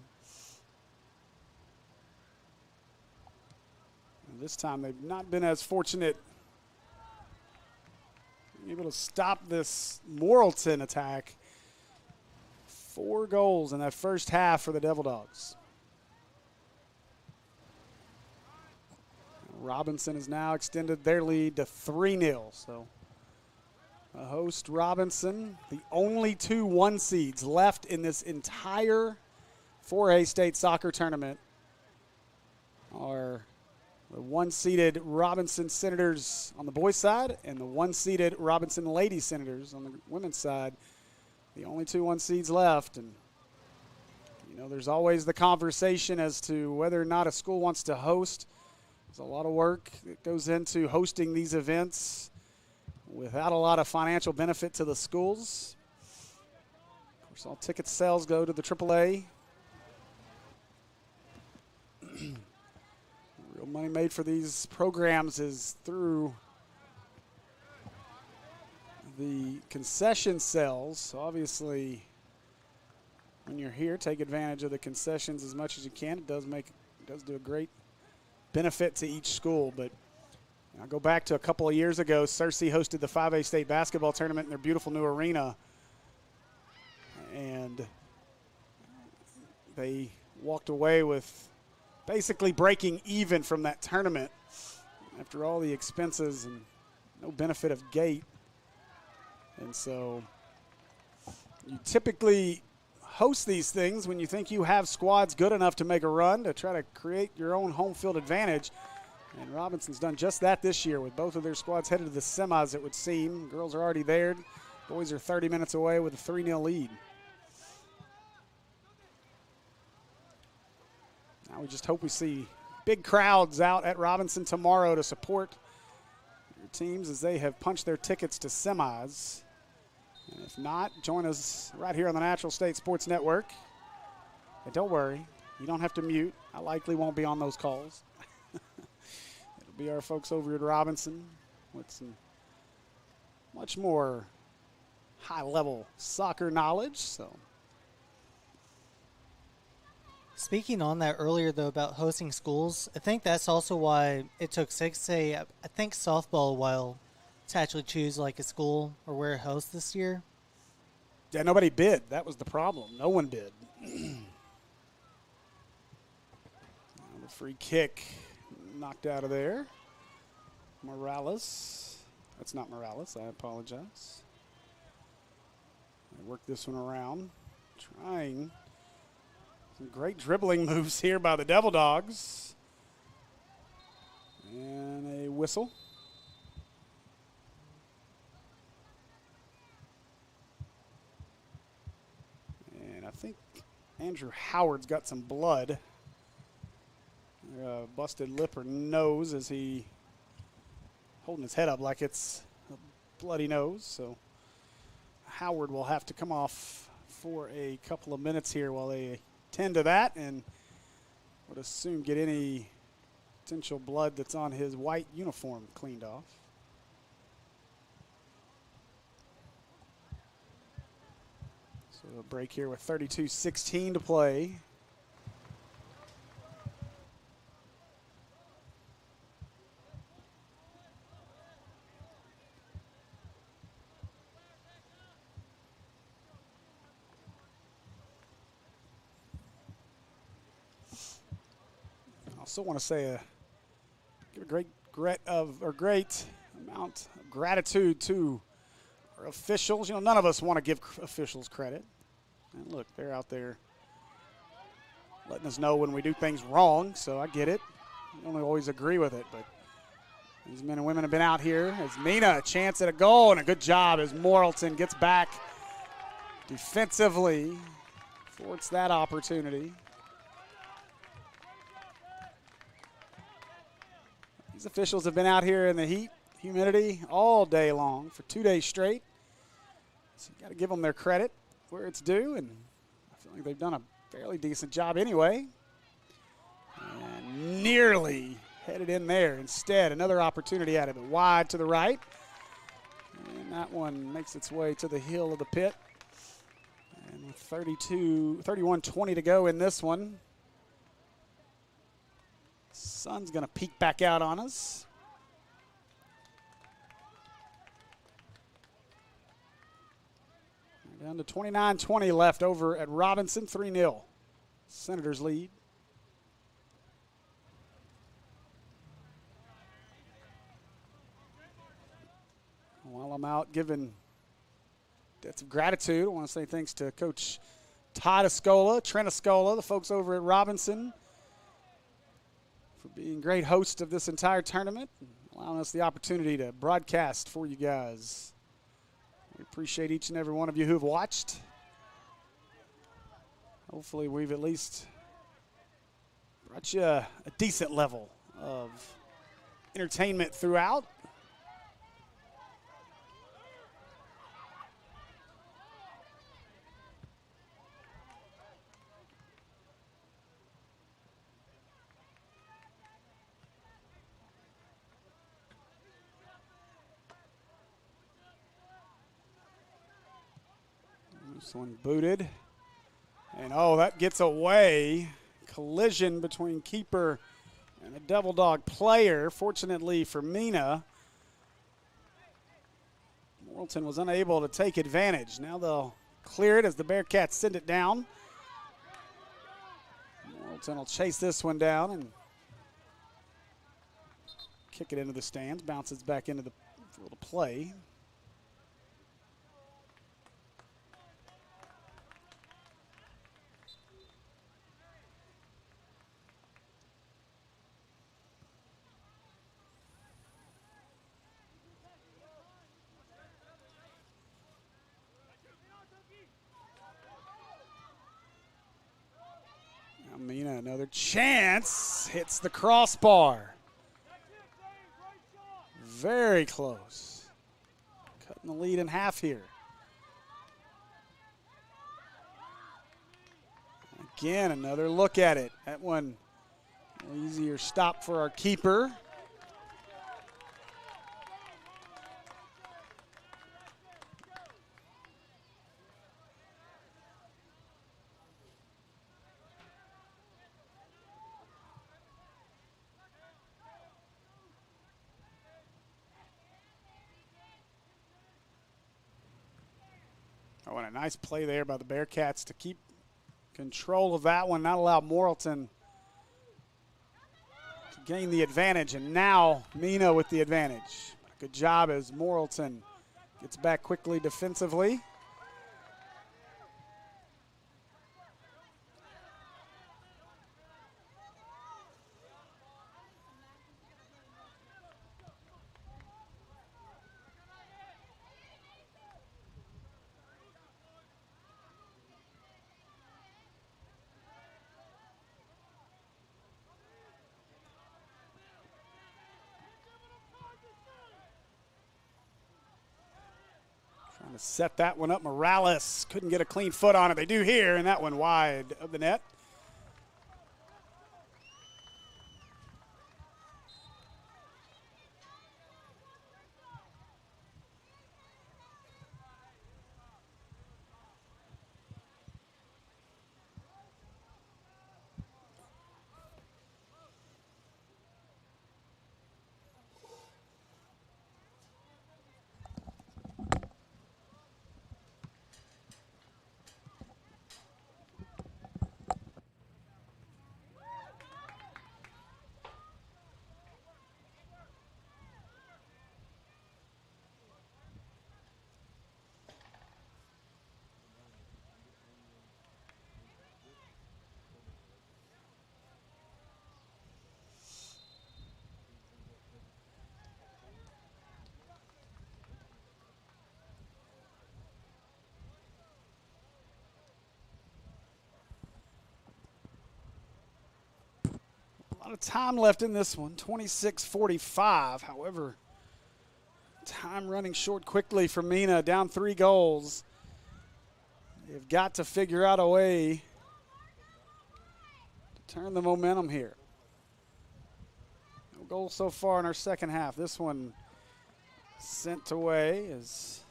And this time they've not been as fortunate, able to stop this Morrilton attack. 4 goals in that first half for the Devil Dogs. Robinson has now extended their lead to 3-0. So the host Robinson, the only 2 1 seeds left in this entire 4A state soccer tournament, are the 1-seeded Robinson Senators on the boys' side and the 1-seeded Robinson Lady Senators on the women's side. The only 2 1 seeds left. And, you know, there's always the conversation as to whether or not a school wants to host. There's a lot of work that goes into hosting these events without a lot of financial benefit to the schools. Of course, all ticket sales go to the AAA. Real money made for these programs is through the concession sales. So obviously, when you're here, take advantage of the concessions as much as you can. It does do a great benefit to each school. But I'll go back to a couple of years ago. Searcy hosted the 5A state basketball tournament in their beautiful new arena, and they walked away with basically breaking even from that tournament after all the expenses and no benefit of gate. And so you typically host these things when you think you have squads good enough to make a run to try to create your own home field advantage. And Robinson's done just that this year with both of their squads headed to the semis, it would seem. Girls are already there. Boys are 30 minutes away with a 3-0 lead. Now we just hope we see big crowds out at Robinson tomorrow to support your teams as they have punched their tickets to semis. And if not, join us right here on the Natural State Sports Network. And don't worry, you don't have to mute. I likely won't be on those calls. It'll be our folks over at Robinson with some much more high-level soccer knowledge. So, Speaking on that earlier, though, about hosting schools, I think that's also why it took 6A, I think softball, a while to actually choose like a school or where to host this year. Yeah, nobody bid. That was the problem. No one bid. The free kick knocked out of there. Morales. That's not Morales. I apologize. I worked this one around. Trying some great dribbling moves here by the Devil Dogs. And a whistle. And I think Andrew Howard's got some blood. Busted lip or nose as he holding his head up like it's a bloody nose. So Howard will have to come off for a couple of minutes here while they tend to that, and would assume get any potential blood that's on his white uniform cleaned off. So a break here with 32-16 to play. I want to say give a great amount of gratitude to our officials. You know, none of us want to give officials credit. And look, they're out there letting us know when we do things wrong, so I get it. I don't always agree with it, but these men and women have been out here. As Mena, a chance at a goal, and a good job as Morrilton gets back defensively, thwarts that opportunity. These officials have been out here in the heat, humidity all day long for 2 days straight. So you got to give them their credit where it's due, and I feel like they've done a fairly decent job anyway. And nearly headed in there. Instead, another opportunity out of it. Wide to the right. And that one makes its way to the heel of the pit. And with 31-20 to go in this one, sun's going to peek back out on us. Down to 29-20 left over at Robinson, 3-0. Senators lead. While I'm out giving debts of gratitude, I want to say thanks to Coach Todd Escola, Trent Escola, the folks over at Robinson, for being great hosts of this entire tournament, allowing us the opportunity to broadcast for you guys. We appreciate each and every one of you who have watched. Hopefully we've at least brought you a decent level of entertainment throughout. This one booted. And oh, that gets away. Collision between keeper and a Devil Dog player. Fortunately for Mena, Morrilton was unable to take advantage. Now they'll clear it as the Bearcats send it down. Morrilton will chase this one down and kick it into the stands. Bounces back into the field of play. Mena, another chance, hits the crossbar. Very close. Cutting the lead in half here. Again, another look at it. That one, an easier stop for our keeper. Oh, and a nice play there by the Bearcats to keep control of that one, not allow Morrilton to gain the advantage. And now Mena with the advantage. Good job as Morrilton gets back quickly defensively. Trying to set that one up. Morales couldn't get a clean foot on it. They do here, and that one wide of the net. A lot of time left in this one, 26-45. However, time running short quickly for Mena, down 3 goals. They've got to figure out a way to turn the momentum here. No goal so far in our second half. This one sent away is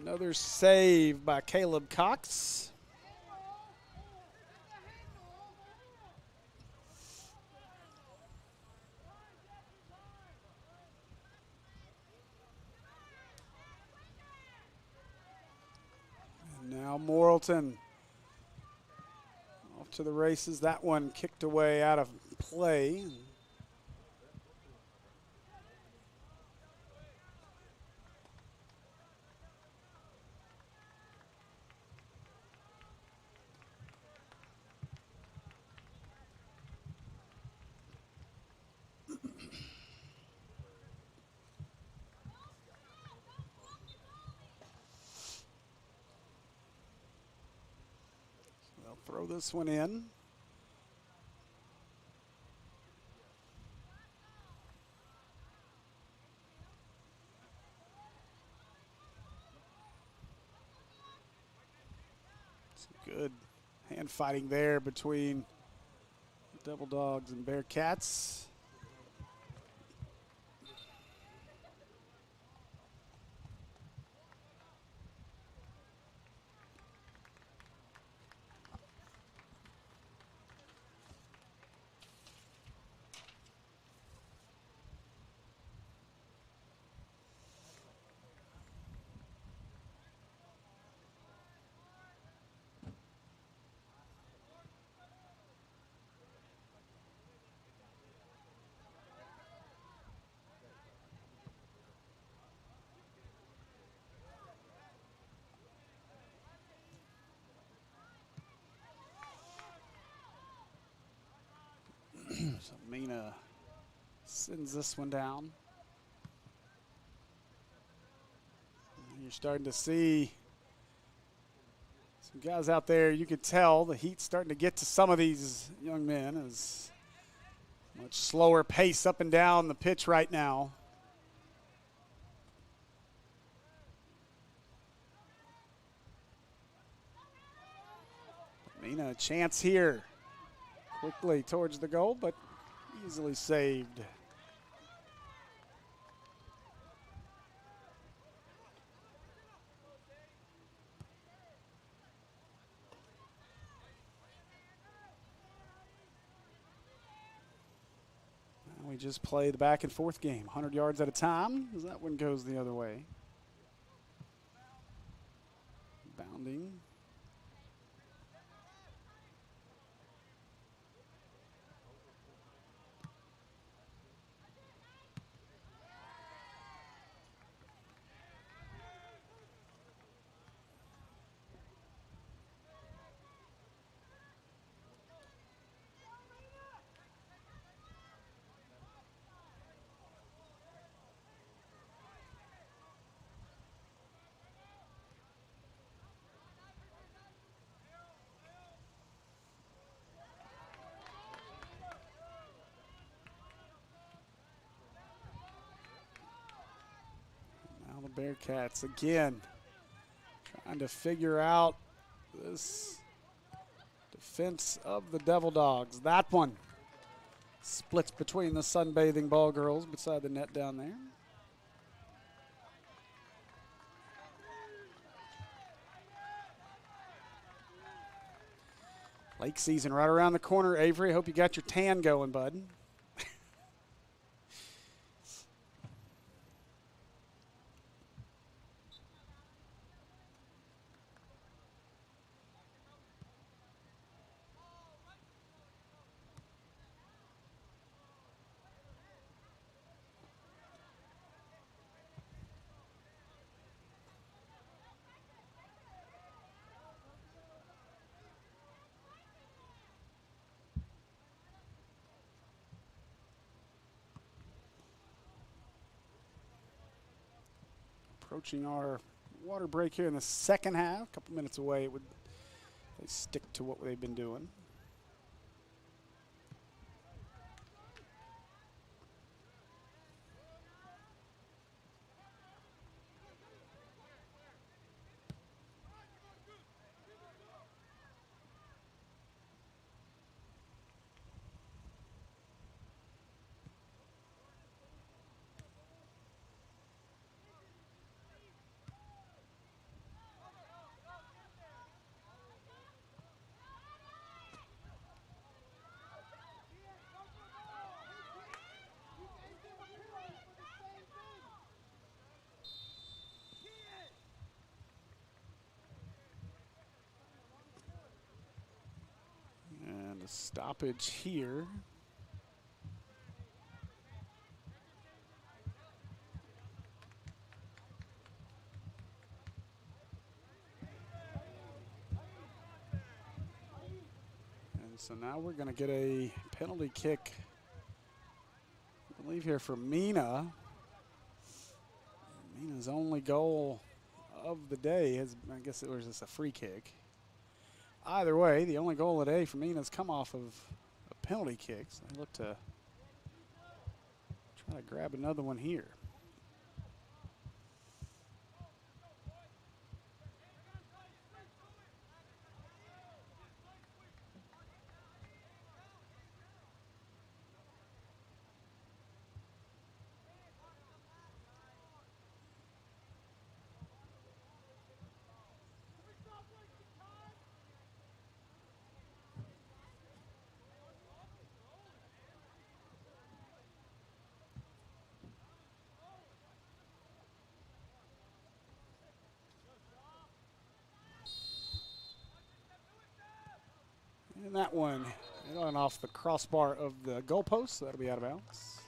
another save by Caleb Cox. And now Morrilton off to the races. That one kicked away out of play. They'll throw this one in. Good hand fighting there between Devil Dogs and Bearcats. So Mena sends this one down. And you're starting to see some guys out there. You could tell the heat's starting to get to some of these young men. As much slower pace up and down the pitch right now. Mena a chance here. Quickly towards the goal, but easily saved. And we just play the back and forth game, 100 yards at a time, as that one goes the other way. Bounding. The Bearcats again trying to figure out this defense of the Devil Dogs. That one splits between the sunbathing ball girls beside the net down there. Lake season right around the corner. Avery, hope you got your tan going, bud. Approaching our water break here in the second half. A couple minutes away, they stick to what they've been doing. The stoppage here. And so now we're going to get a penalty kick, I believe, here for Mena. Mena's only goal of the day is, I guess it was just a free kick. Either way, the only goal of the day for Mena's come off of a penalty kick. So they look to try to grab another one here. And that one went off the crossbar of the goalpost, so that'll be out of bounds.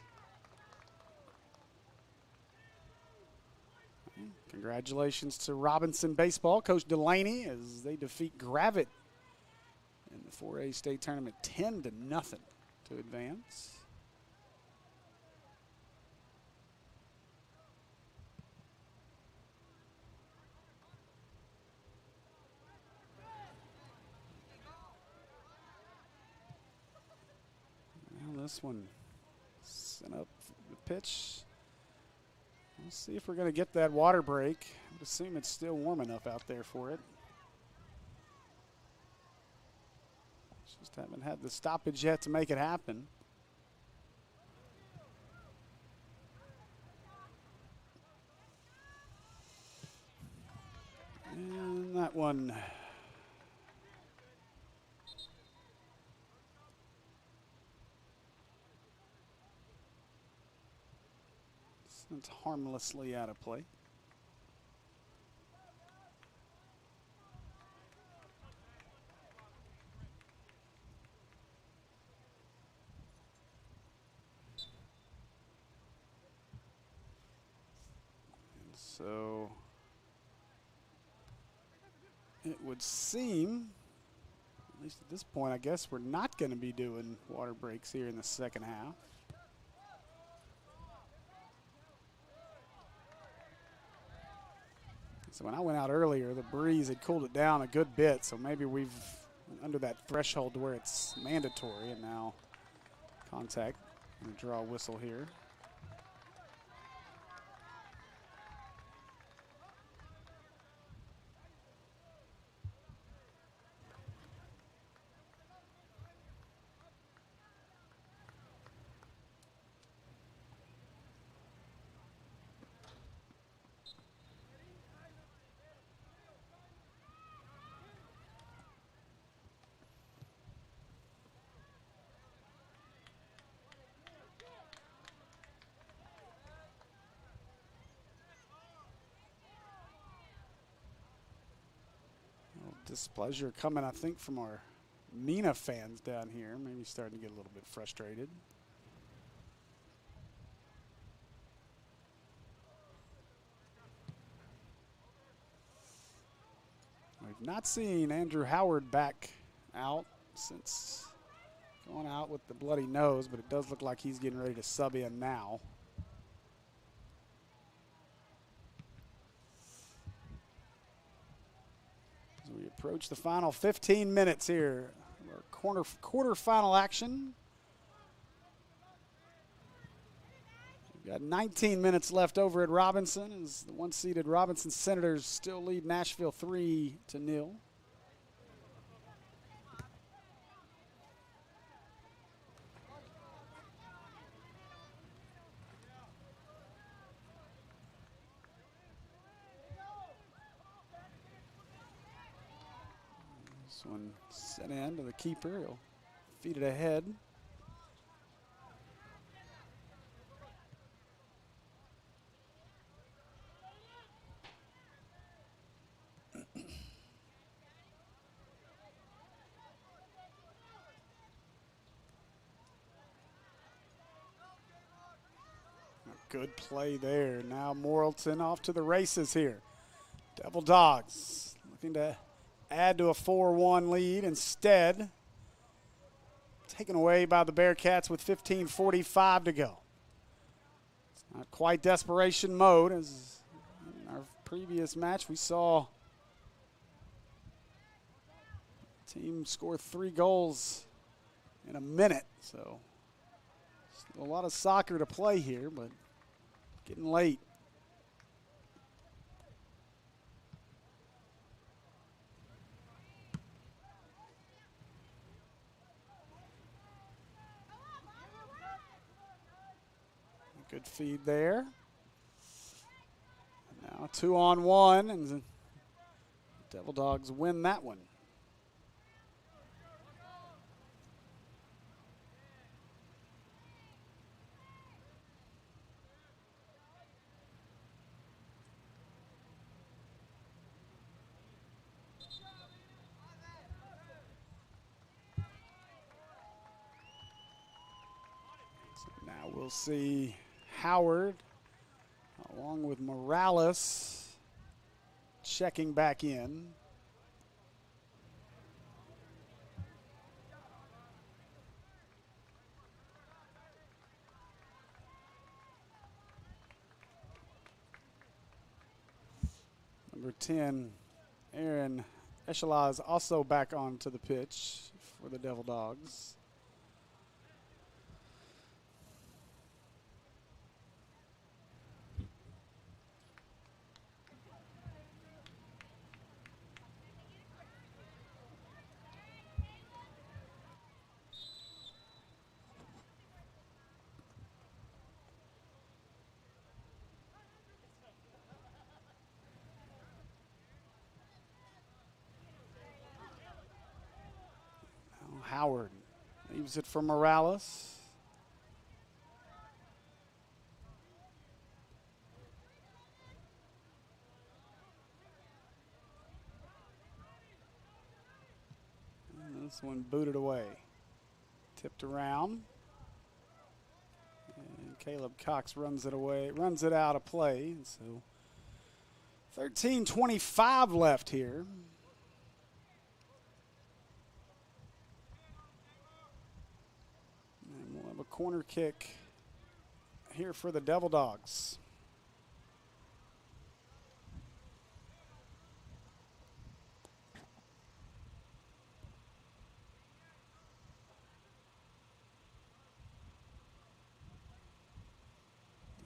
Congratulations to Robinson Baseball, Coach Delaney, as they defeat Gravett in the 4A state tournament 10-0 to advance. Well, this one sent up the pitch. We'll see if we're going to get that water break. I would assume it's still warm enough out there for it. Just haven't had the stoppage yet to make it happen. And that one. It's harmlessly out of play. And so it would seem, at least at this point, I guess we're not going to be doing water breaks here in the second half. So when I went out earlier, the breeze had cooled it down a good bit, so maybe we've under that threshold to where it's mandatory, and now contact. I'm gonna draw a whistle here. Displeasure coming, I think, from our Mena fans down here. Maybe starting to get a little bit frustrated. We've not seen Andrew Howard back out since going out with the bloody nose, but it does look like he's getting ready to sub in now. We approach the final 15 minutes here. Our quarterfinal action. We've got 19 minutes left over at Robinson as the one-seeded Robinson Senators still lead Nashville 3-0. This one sent in to the keeper. He'll feed it ahead. Good play there. Now Morrilton off to the races here. Devil Dogs looking to add to a 4-1 lead. Instead, taken away by the Bearcats with 15:45 to go. It's not quite desperation mode, as in our previous match we saw the team score 3 goals in a minute. So still a lot of soccer to play here, but getting late. Good feed there. Now 2-on-1, and the Devil Dogs win that one. So now we'll see Howard along with Morales checking back in. Number 10, Aaron Echelaz, also back onto the pitch for the Devil Dogs. Howard leaves it for Morales. And this one booted away. Tipped around. And Caleb Cox runs it away, runs it out of play. And so 13:25 left here. A corner kick here for the Devil Dogs.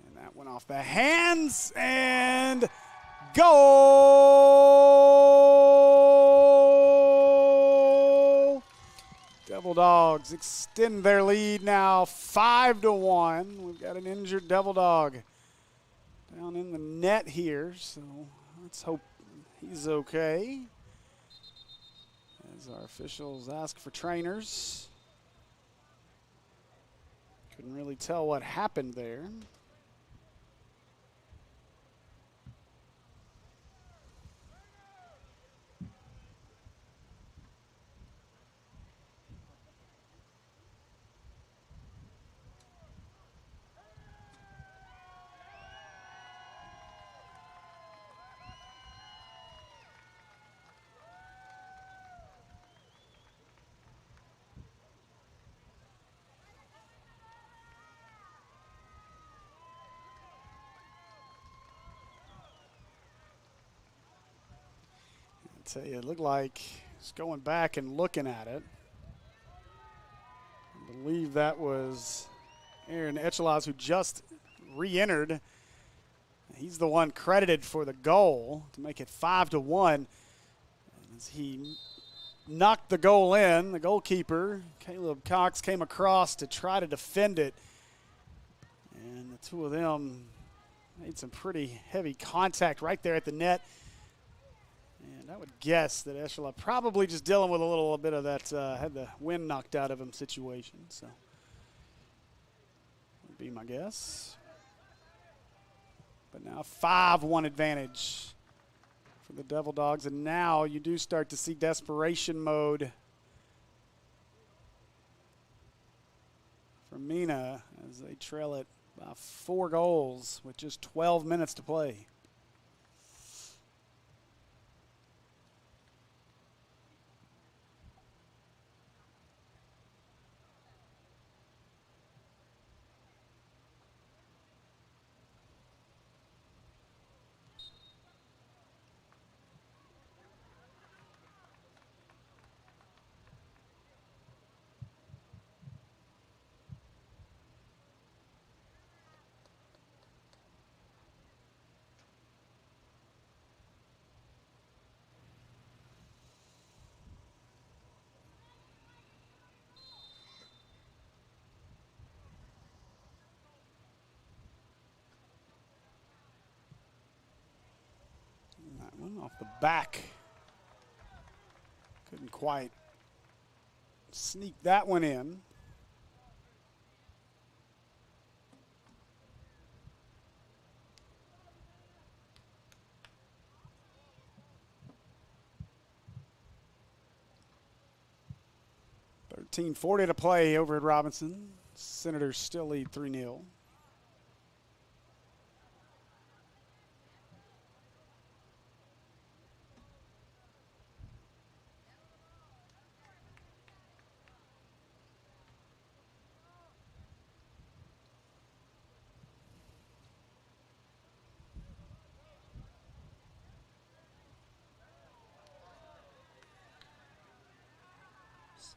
And that went off the hands and goal! Devil Dogs extend their lead now 5-1. We've got an injured Devil Dog down in the net here, so let's hope he's okay. As our officials ask for trainers. Couldn't really tell what happened there. Tell you, it looked like just going back and looking at it. I believe that was Aaron Echelaz, who just re-entered. He's the one credited for the goal to make it 5-1. As he knocked the goal in, the goalkeeper, Caleb Cox, came across to try to defend it. And the two of them made some pretty heavy contact right there at the net. And I would guess that Echelon probably just dealing with a little bit of that had the wind knocked out of him situation. So would be my guess. But now 5-1 advantage for the Devil Dogs. And now you do start to see desperation mode for Mena as they trail it About 4 goals with just 12 minutes to play. That one off the back. Couldn't quite sneak that one in. .13:40 to play over at Robinson. Senators still lead 3-0.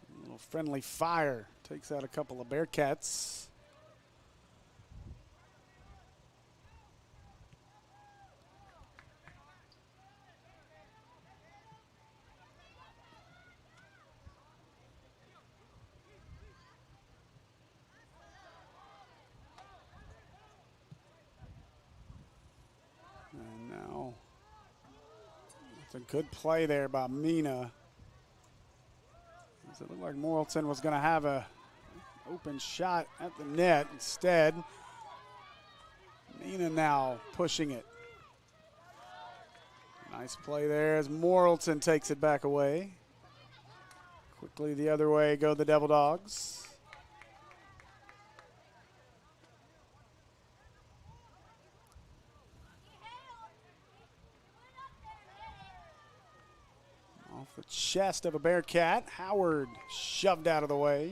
A little friendly fire takes out a couple of Bearcats. And now it's a good play there by Mena. It looked like Morrilton was going to have a open shot at the net. Instead, Mena now pushing it. Nice play there as Morrilton takes it back away. Quickly the other way go the Devil Dogs. Off the chest of a Bearcat. Howard shoved out of the way.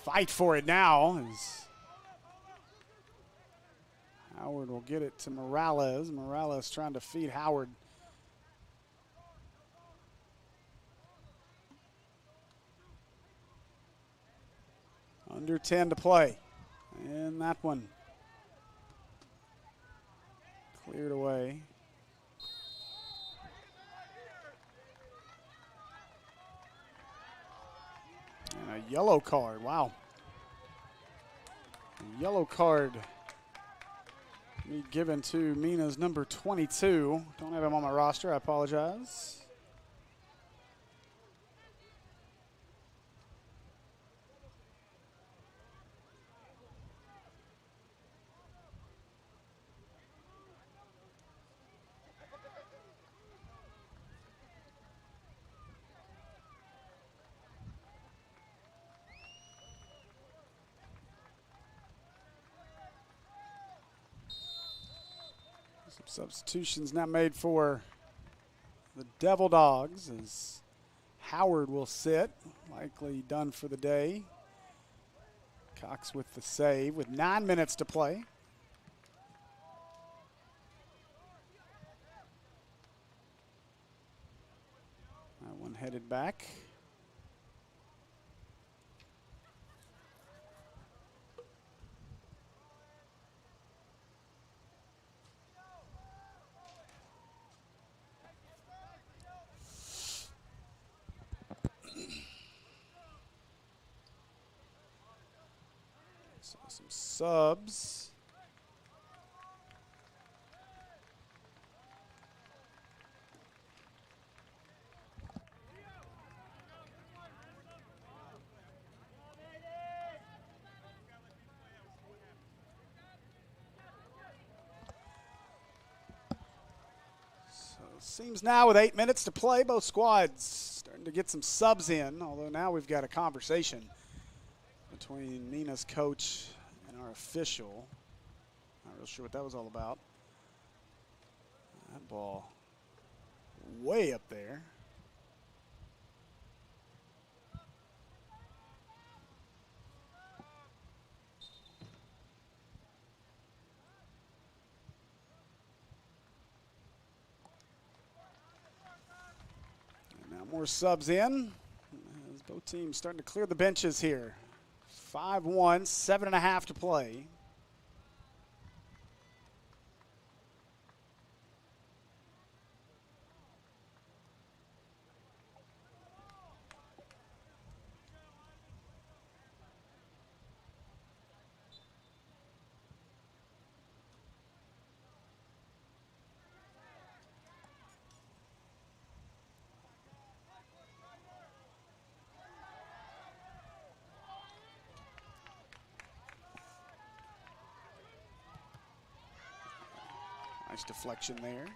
Fight for it now as Howard will get it to Morales. Morales trying to feed Howard. Under 10 to play. And that one cleared away. And a yellow card, wow. A yellow card given to Mena's number 22. Don't have him on my roster, I apologize. Some substitutions now made for the Devil Dogs as Howard will sit, likely done for the day. Cox with the save with 9 minutes to play. That one headed back. Some subs. So it seems now with 8 minutes to play, both squads starting to get some subs in, although now we've got a conversation between Mena's coach and our official. Not real sure what that was all about. That ball way up there. And now more subs in. As both teams starting to clear the benches here. 5-1, 7.5 to play. Nice deflection there.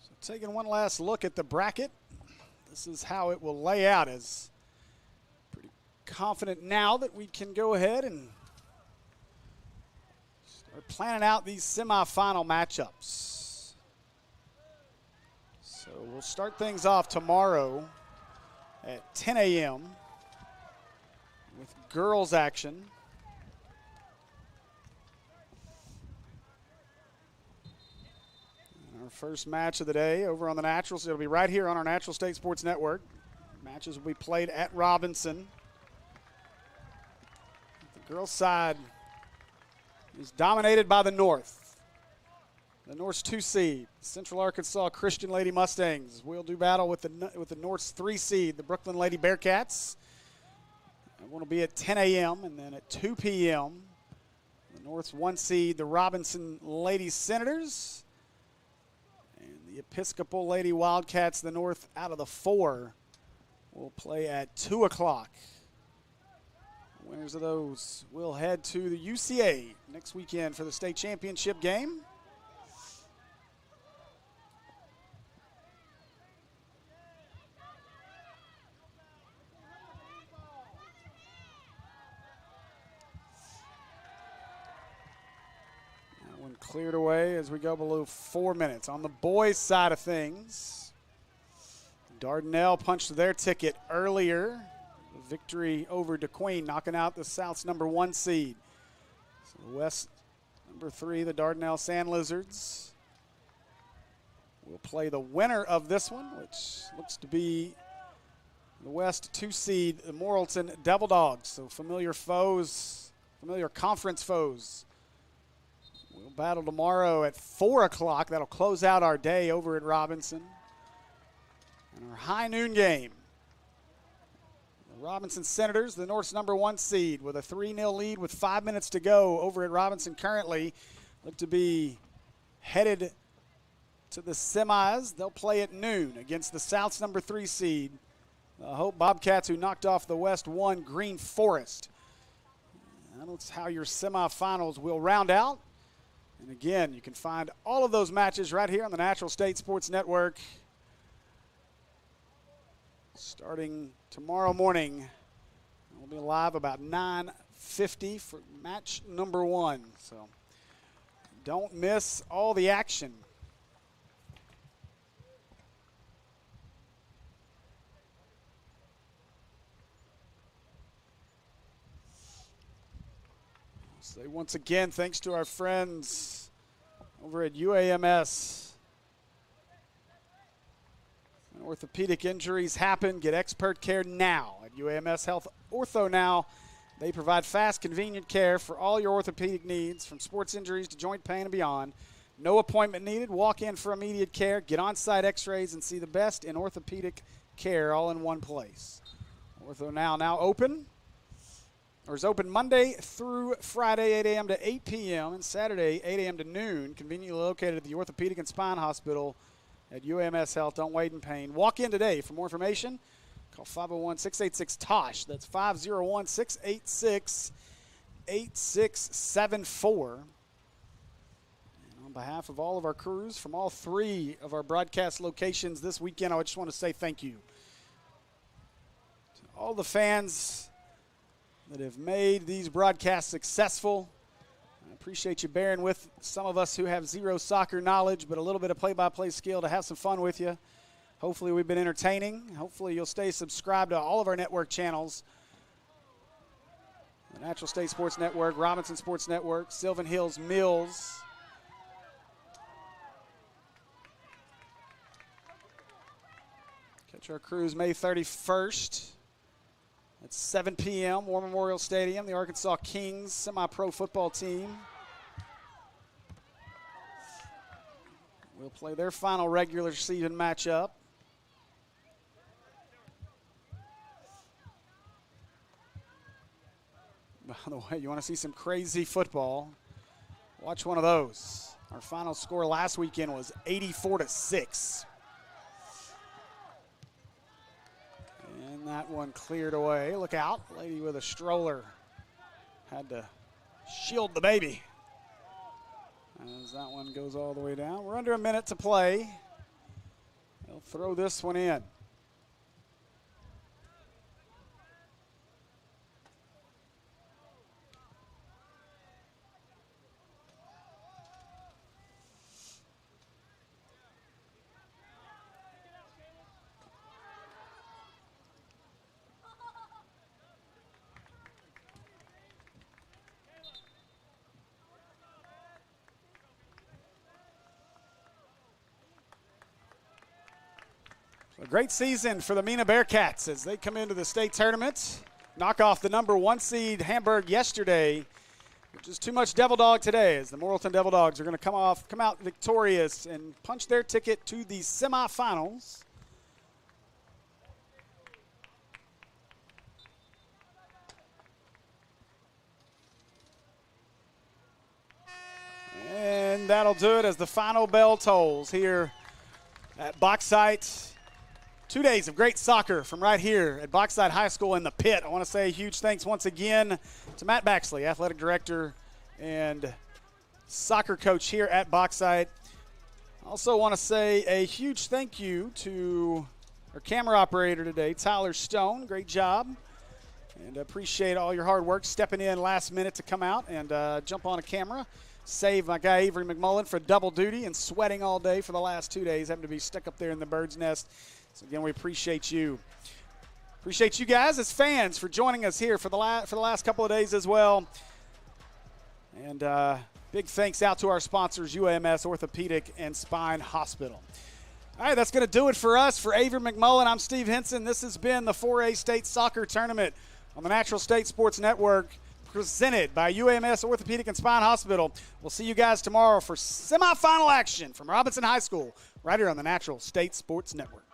So taking one last look at the bracket. This is how it will lay out. As pretty confident now that we can go ahead and start planning out these semifinal matchups. So we'll start things off tomorrow at 10 a.m. with girls action. Our first match of the day over on the Natural. So it'll be right here on our Natural State Sports Network. Matches will be played at Robinson. The girls' side is dominated by the North. The North's 2 seed, Central Arkansas Christian Lady Mustangs, will do battle with the North's 3 seed, the Brooklyn Lady Bearcats. That one will be at 10 a.m. and then at 2 p.m. the North's 1 seed, the Robinson Lady Senators. The Episcopal Lady Wildcats, the North out of the 4, will play at 2 o'clock. Winners of those will head to the UCA next weekend for the state championship game. Cleared away as we go below 4 minutes. On the boys' side of things, Dardanelle punched their ticket earlier. A victory over DeQueen, knocking out the South's number 1 seed. So the West number 3, the Dardanelle Sand Lizards, will play the winner of this one, which looks to be the West 2 seed, the Morrilton Devil Dogs. So familiar foes, familiar conference foes. We'll battle tomorrow at 4 o'clock. That'll close out our day over at Robinson. And our high noon game, Robinson Senators, the North's #1 seed, with a 3-0 lead with 5 minutes to go over at Robinson currently. Look to be headed to the semis. They'll play at noon against the South's #3 seed, the Hope Bobcats, who knocked off the West 1 Green Forest. That's how your semifinals will round out. And again, you can find all of those matches right here on the Natural State Sports Network. Starting tomorrow morning, we'll be live about 9:50 for match #1. So don't miss all the action. I'll say once again, thanks to our friends over at UAMS. When orthopedic injuries happen, get expert care now at UAMS Health Ortho Now. They provide fast, convenient care for all your orthopedic needs, from sports injuries to joint pain and beyond. No appointment needed. Walk in for immediate care, get on-site x-rays, and see the best in orthopedic care all in one place. Ortho now open, or is open Monday through Friday, 8 a.m. to 8 p.m., and Saturday, 8 a.m. to noon, conveniently located at the Orthopedic and Spine Hospital at UAMS Health. Don't wait in pain. Walk in today. For more information, call 501-686-TOSH. That's 501-686-8674. And on behalf of all of our crews from all 3 of our broadcast locations this weekend, I just want to say thank you to all the fans that have made these broadcasts successful. I appreciate you bearing with some of us who have zero soccer knowledge, but a little bit of play-by-play skill to have some fun with you. Hopefully we've been entertaining. Hopefully you'll stay subscribed to all of our network channels. The Natural State Sports Network, Robinson Sports Network, Sylvan Hills Mills. Catch our cruise May 31st. At 7 p.m., War Memorial Stadium, the Arkansas Kings semi-pro football team will play their final regular season matchup. By the way, you want to see some crazy football, watch one of those. Our final score last weekend was 84-6. And that one cleared away. Look out, lady with a stroller had to shield the baby as that one goes all the way down. We're under a minute to play. They'll throw this one in. A great season for the Mena Bearcats as they come into the state tournament. Knock off the #1 seed Hamburg yesterday, which is too much Devil Dog today, as the Morrilton Devil Dogs are going to come out victorious and punch their ticket to the semifinals. And that'll do it as the final bell tolls here at Bauxite. 2 days of great soccer from right here at Bauxite High School in the pit. I want to say a huge thanks once again to Matt Baxley, athletic director and soccer coach here at Bauxite. I also want to say a huge thank you to our camera operator today, Tyler Stone. Great job. And appreciate all your hard work stepping in last minute to come out and jump on a camera. Save my guy Avery McMullen for double duty and sweating all day for the last 2 days, having to be stuck up there in the bird's nest. So again, we appreciate you. Appreciate you guys as fans for joining us here for the last couple of days as well. And big thanks out to our sponsors, UAMS Orthopedic and Spine Hospital. All right, that's going to do it for us. For Avery McMullen, I'm Steve Henson. This has been the 4A State Soccer Tournament on the Natural State Sports Network, presented by UAMS Orthopedic and Spine Hospital. We'll see you guys tomorrow for semifinal action from Robinson High School right here on the Natural State Sports Network.